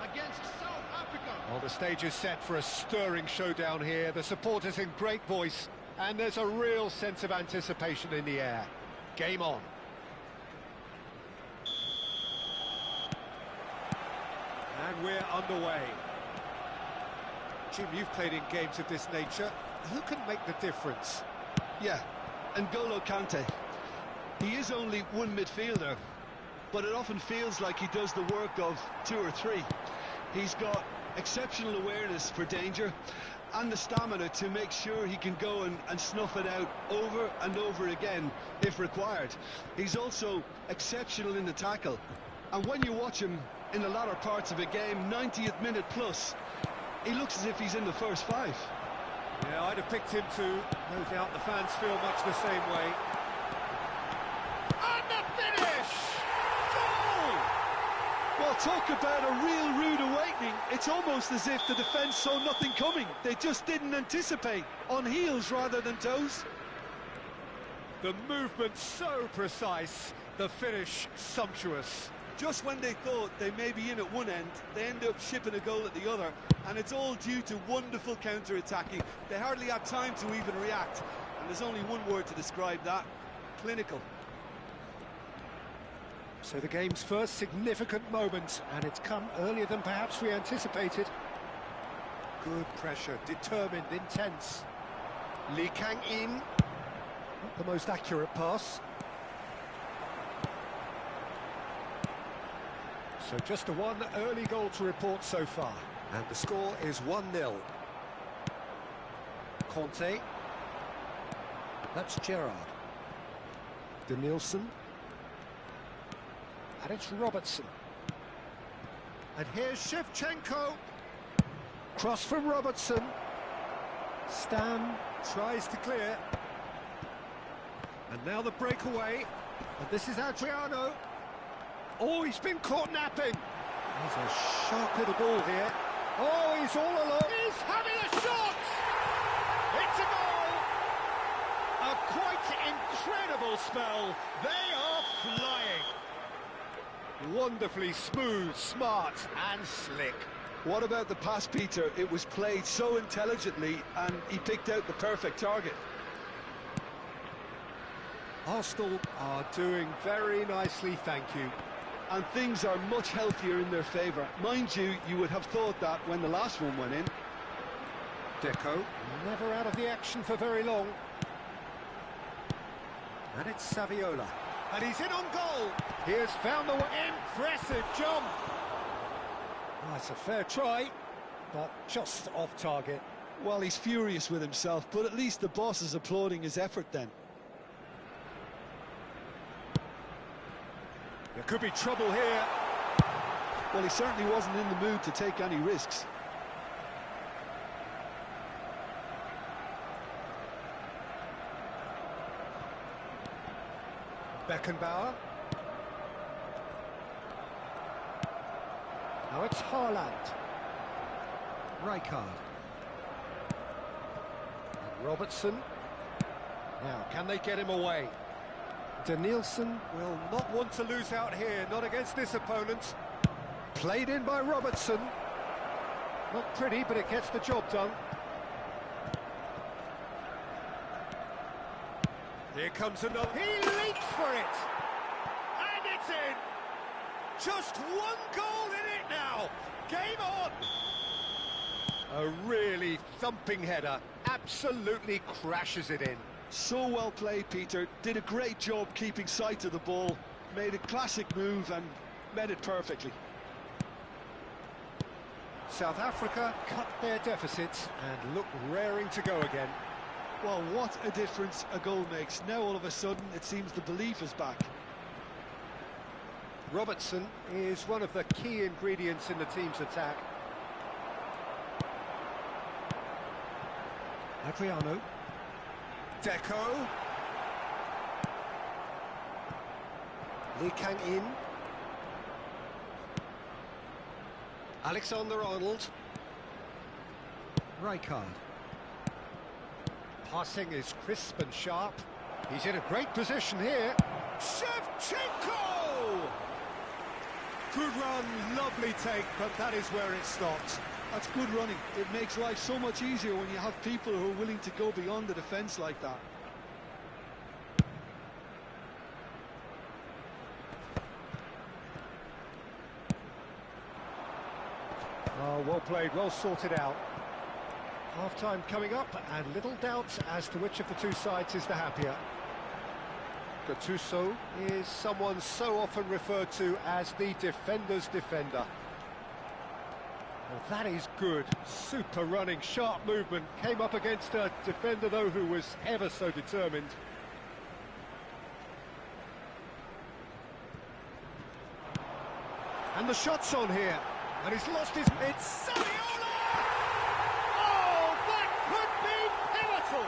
Speaker 5: against South Africa.
Speaker 1: Well, the stage is set for a stirring showdown here. The supporters in great voice, and there's a real sense of anticipation in the air. Game on. And we're underway. Jim, you've played in games of this nature. Who can make the difference?
Speaker 4: Yeah, N'Golo Kante. He is only one midfielder, but it often feels like he does the work of two or three. He's got exceptional awareness for danger and the stamina to make sure he can go and snuff it out over and over again if required. He's also exceptional in the tackle, and when you watch him in the latter parts of a game, 90th minute plus, he looks as if he's in the first five.
Speaker 1: Yeah, I'd have picked him too. No doubt the fans feel much the same way. And the finish! Goal!
Speaker 4: Well, talk about a real rude awakening. It's almost as if the defence saw nothing coming. They just didn't anticipate, on heels rather than toes.
Speaker 1: The movement so precise, the finish sumptuous.
Speaker 4: Just when they thought they may be in at one end, they end up shipping a goal at the other, and it's all due to wonderful counter-attacking. They hardly had time to even react, and there's only one word to describe that: clinical.
Speaker 1: So the game's first significant moment, and it's come earlier than perhaps we anticipated. Good pressure, determined, intense. Lee Kang-in, not the most accurate pass. So just the one early goal to report so far. And the score is 1-0. Conte. That's Gerrard. Danielson. And it's Robertson. And here's Shevchenko. Cross from Robertson. Stam tries to clear. And now the breakaway. And this is Adriano. Oh, he's been caught napping. There's a sharp little ball here. Oh, he's all alone. He's having a shot! It's a goal! A quite incredible spell. They are flying. Wonderfully smooth, smart and slick.
Speaker 4: What about the pass, Peter? It was played so intelligently, and he picked out the perfect target.
Speaker 1: Arsenal are doing very nicely, thank you.
Speaker 4: And things are much healthier in their favour. Mind you, you would have thought that when the last one went in.
Speaker 1: Deco, never out of the action for very long. And it's Saviola. And he's in on goal. He has found the impressive jump. Oh, it's a fair try, but just off target.
Speaker 4: Well, he's furious with himself, but at least the boss is applauding his effort then.
Speaker 1: There could be trouble here.
Speaker 4: Well, he certainly wasn't in the mood to take any risks.
Speaker 1: Beckenbauer. Now it's Haaland. Rijkaard. And Robertson. Now, can they get him away? Danielson will not want to lose out here, not against this opponent. Played in by Robertson. Not pretty, but it gets the job done. Here comes another. He leaps for it! And it's in! Just one goal in it now! Game on! A really thumping header. Absolutely crashes it in.
Speaker 4: So well played, Peter. Did a great job keeping sight of the ball. Made a classic move and met it perfectly.
Speaker 1: South Africa cut their deficits and look raring to go again.
Speaker 4: Well, what a difference a goal makes. Now all of a sudden it seems the belief is back.
Speaker 1: Robertson is one of the key ingredients in the team's attack. Adriano. Deco. Lee Kang-in. Alexander-Arnold. Rijkaard. passing is crisp and sharp. He's in a great position here. Shevchenko! Good run, lovely take, but that is where it stopped.
Speaker 4: That's good running. It makes life so much easier when you have people who are willing to go beyond the defence like that.
Speaker 1: Oh, well played, well sorted out. Half-time coming up, and little doubt as to which of the two sides is the happier. Gattuso is someone so often referred to as the defender's defender. Well, that is good. Super running, sharp movement. Came up against a defender, though, who was ever so determined. And the shot's on here. And he's lost his... It's Saviola! Oh, that could be pivotal!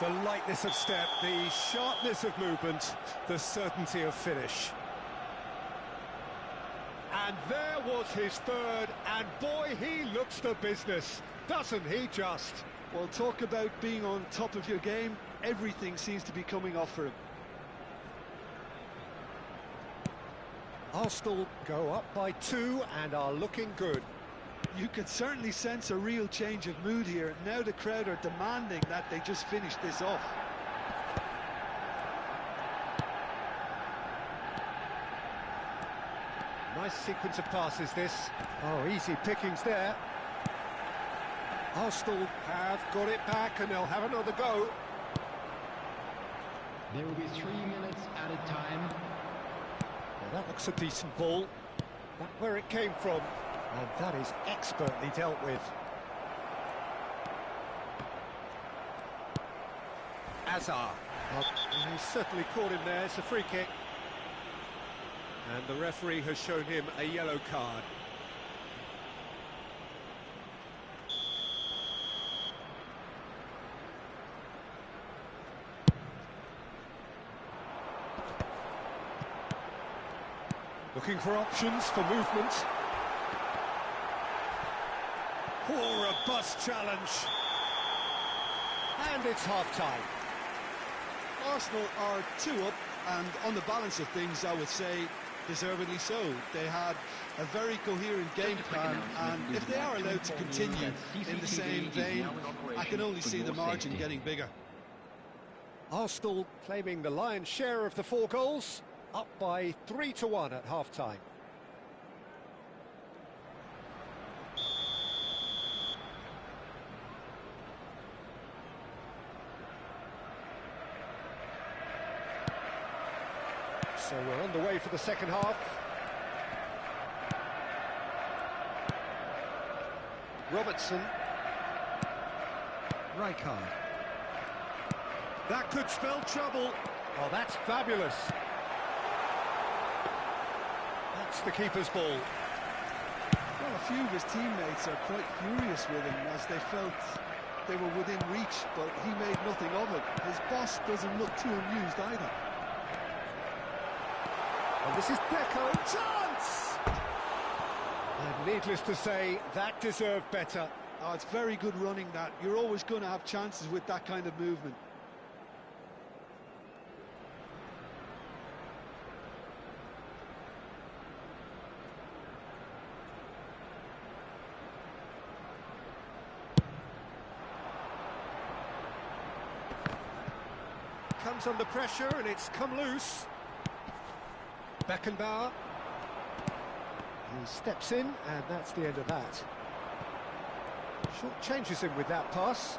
Speaker 1: The lightness of step, the sharpness of movement, the certainty of finish. And there was his third, and boy, he looks the business, doesn't he just?
Speaker 4: Well, talk about being on top of your game. Everything seems to be coming off for him.
Speaker 1: Arsenal go up by 2 and are looking good.
Speaker 4: You can certainly sense a real change of mood here. Now the crowd are demanding that they just finish this off.
Speaker 1: Nice sequence of passes, this. Oh, easy pickings there. Arsenal have got it back and they'll have another go.
Speaker 2: There will be 3 minutes added time.
Speaker 1: Well, that looks a decent ball. Back where it came from. And that is expertly dealt with. Azar. Well, he's certainly caught him there. It's a free kick. And the referee has shown him a yellow card. Looking for options for movement. Oh, robust challenge. And it's half-time.
Speaker 4: Arsenal are 2 up, and on the balance of things, I would say deservedly so. They had a very coherent game plan, and if they are allowed to continue in the same vein, I can only see the margin getting bigger.
Speaker 1: Arsenal claiming the lion's share of the 4 goals, up by 3-1 at half-time. So we're underway for the second half. Robertson. Rijkaard. That could spell trouble. Oh, that's fabulous. That's the keeper's ball.
Speaker 4: Well, a few of his teammates are quite furious with him as they felt they were within reach, but he made nothing of it. His boss doesn't look too amused either.
Speaker 1: And this is Deco, chance! And needless to say, that deserved better.
Speaker 4: Oh, it's very good running, that. You're always going to have chances with that kind of movement.
Speaker 1: Comes under pressure and it's come loose. Beckenbauer. He steps in and that's the end of that. Short changes him with that pass.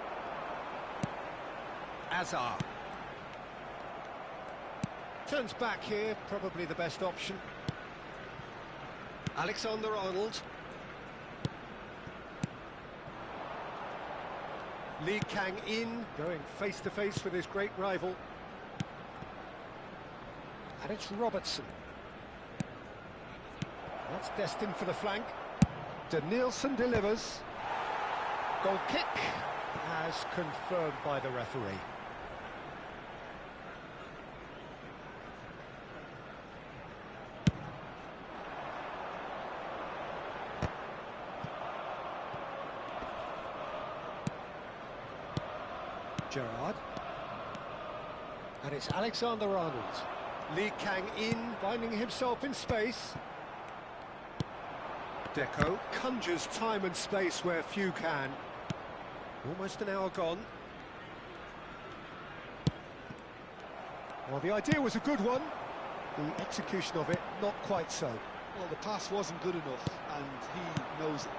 Speaker 1: Azar. Turns back here, probably the best option. Alexander-Arnold. Lee Kang-in going face-to-face with his great rival. And it's Robertson. That's destined for the flank. Danielson delivers. Goal kick as confirmed by the referee. Gerrard. And it's Alexander-Arnold. Lee Kang-in finding himself in space. Deco conjures time and space where few can. Almost an hour gone. Well, the idea was a good one. The execution of it, not quite so.
Speaker 4: Well, the pass wasn't good enough, and he knows it.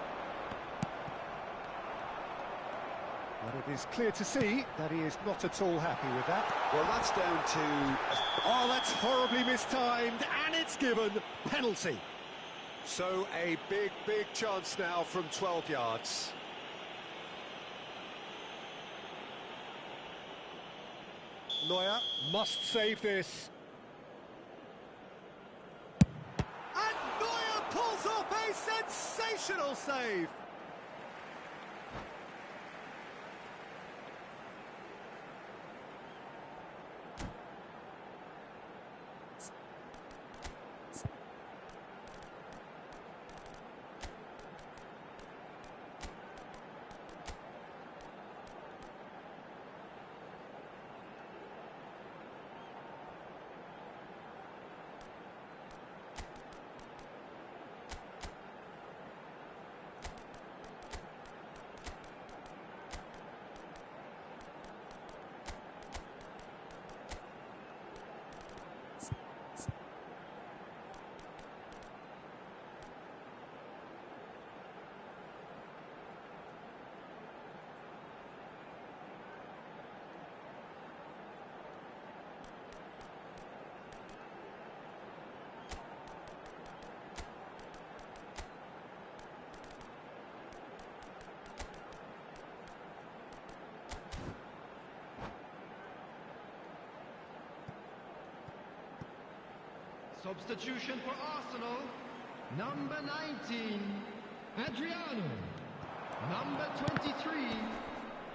Speaker 1: But it is clear to see that he is not at all happy with that.
Speaker 4: Well, that's down to...
Speaker 1: Oh, that's horribly mistimed, and it's given penalty. So a big chance now from 12 yards. Neuer must save this. And Neuer pulls off a sensational save.
Speaker 2: Substitution for Arsenal, number 19, Adriano. Number 23,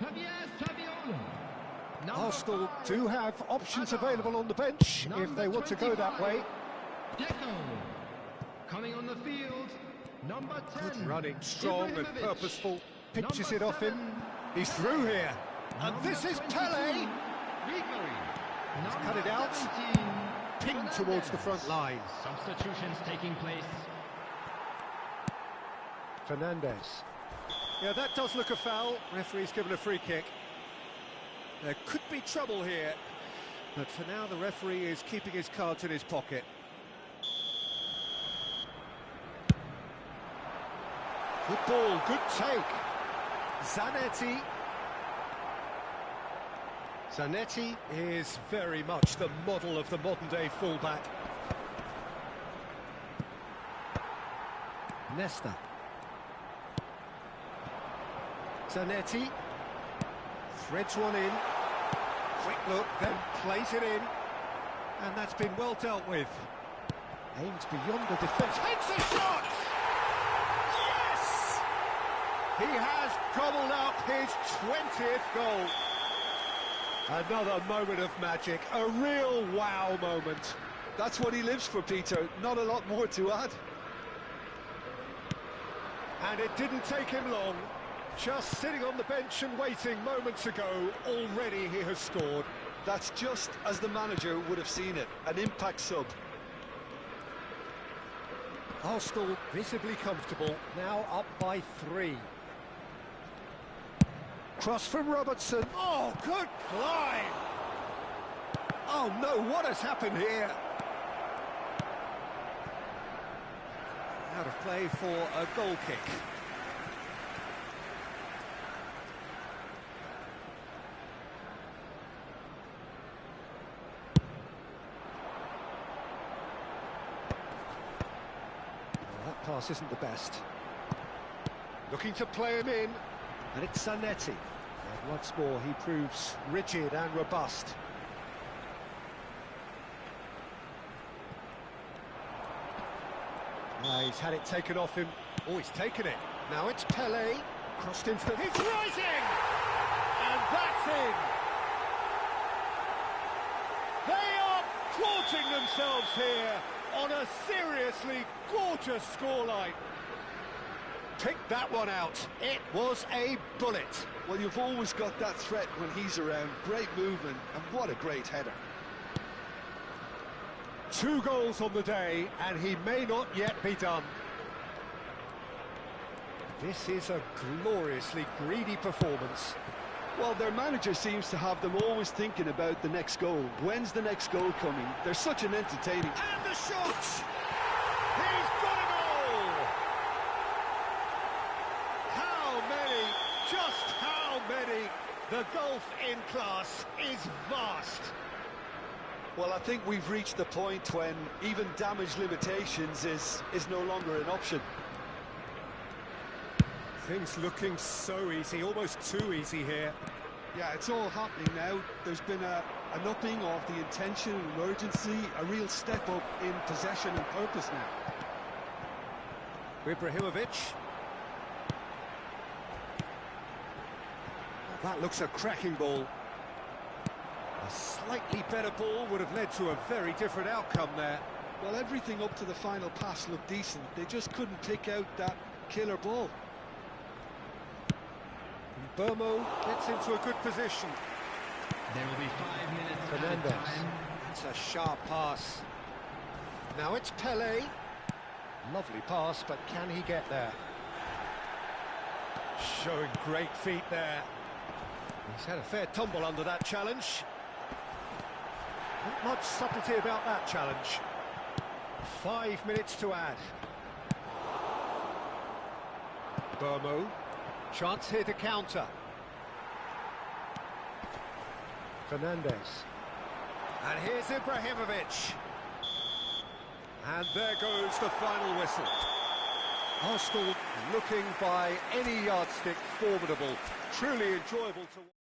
Speaker 2: Javier Saviola.
Speaker 1: Arsenal do have options available on the bench if they want to go that way.
Speaker 2: Deco. Coming on the field, number 10.
Speaker 1: Good running, strong and
Speaker 2: Ibrahimovic.
Speaker 1: purposeful. Pitches it
Speaker 2: Number
Speaker 1: off him.
Speaker 2: 7,
Speaker 1: He's through here. And
Speaker 2: number
Speaker 1: this is
Speaker 2: 22,
Speaker 1: Pele.
Speaker 2: Ribery.
Speaker 1: He's cut
Speaker 2: Number
Speaker 1: it out.
Speaker 2: 17,
Speaker 1: Pinged towards the front line.
Speaker 2: Substitutions taking place.
Speaker 1: Fernandez. Yeah, that does look a foul. Referee's given a free kick. There could be trouble here. But for now, the referee is keeping his cards in his pocket. Good ball, good take. Zanetti. Zanetti is very much the model of the modern-day fullback. Nesta. Zanetti. Threads one in. Quick look, then plays it in. And that's been well dealt with. Aims beyond the defence. Takes a shot! Yes! He has gobbled up his 20th goal. Another moment of magic, a real wow moment.
Speaker 4: That's what he lives for, Peter. Not a lot more to add.
Speaker 1: And it didn't take him long. Just sitting on the bench and waiting moments ago, already he has scored.
Speaker 4: That's just as the manager would have seen it, an impact sub.
Speaker 1: Arsenal visibly comfortable, now up by 3. Cross from Robertson. Oh, good climb! Oh no, what has happened here? Out of play for a goal kick. Well, that pass isn't the best. Looking to play him in. And it's Zanetti. And once more, he proves rigid and robust. He's had it taken off him. Oh, he's taken it. Now it's Pele. Crossed into the... He's rising! And that's in! They are gorging themselves here on a seriously gorgeous scoreline. picked that one out. It was a bullet.
Speaker 4: Well, you've always got that threat when he's around. Great movement, and what a great header.
Speaker 1: 2 goals on the day, and he may not yet be done. This is a gloriously greedy performance.
Speaker 4: Well, their manager seems to have them always thinking about the next goal. When's the next goal coming? They're such an entertaining...
Speaker 1: And the shot! He's got a goal! How many? Just how many? The gulf in class is vast.
Speaker 4: Well, I think we've reached the point when even damage limitations is no longer an option.
Speaker 1: Things looking so easy, almost too easy here.
Speaker 4: Yeah, it's all happening now. There's been an upping of the intention and urgency, a real step up in possession and purpose now.
Speaker 1: Ibrahimovic. That looks a cracking ball. A slightly better ball would have led to a very different outcome there.
Speaker 4: Well, everything up to the final pass looked decent. They just couldn't pick out that killer ball.
Speaker 1: Burmo gets into a good position.
Speaker 2: There will be 5 minutes added
Speaker 1: Fernandez.
Speaker 2: time.
Speaker 1: It's a sharp pass. Now it's Pele. Lovely pass, but can he get there? Showing great feet there. He's had a fair tumble under that challenge. Not much subtlety about that challenge. 5 minutes to add. Burmo. Chance here to counter. Fernandez. And here's Ibrahimovic. And there goes the final whistle. Arsenal looking by any yardstick formidable. Truly enjoyable to watch.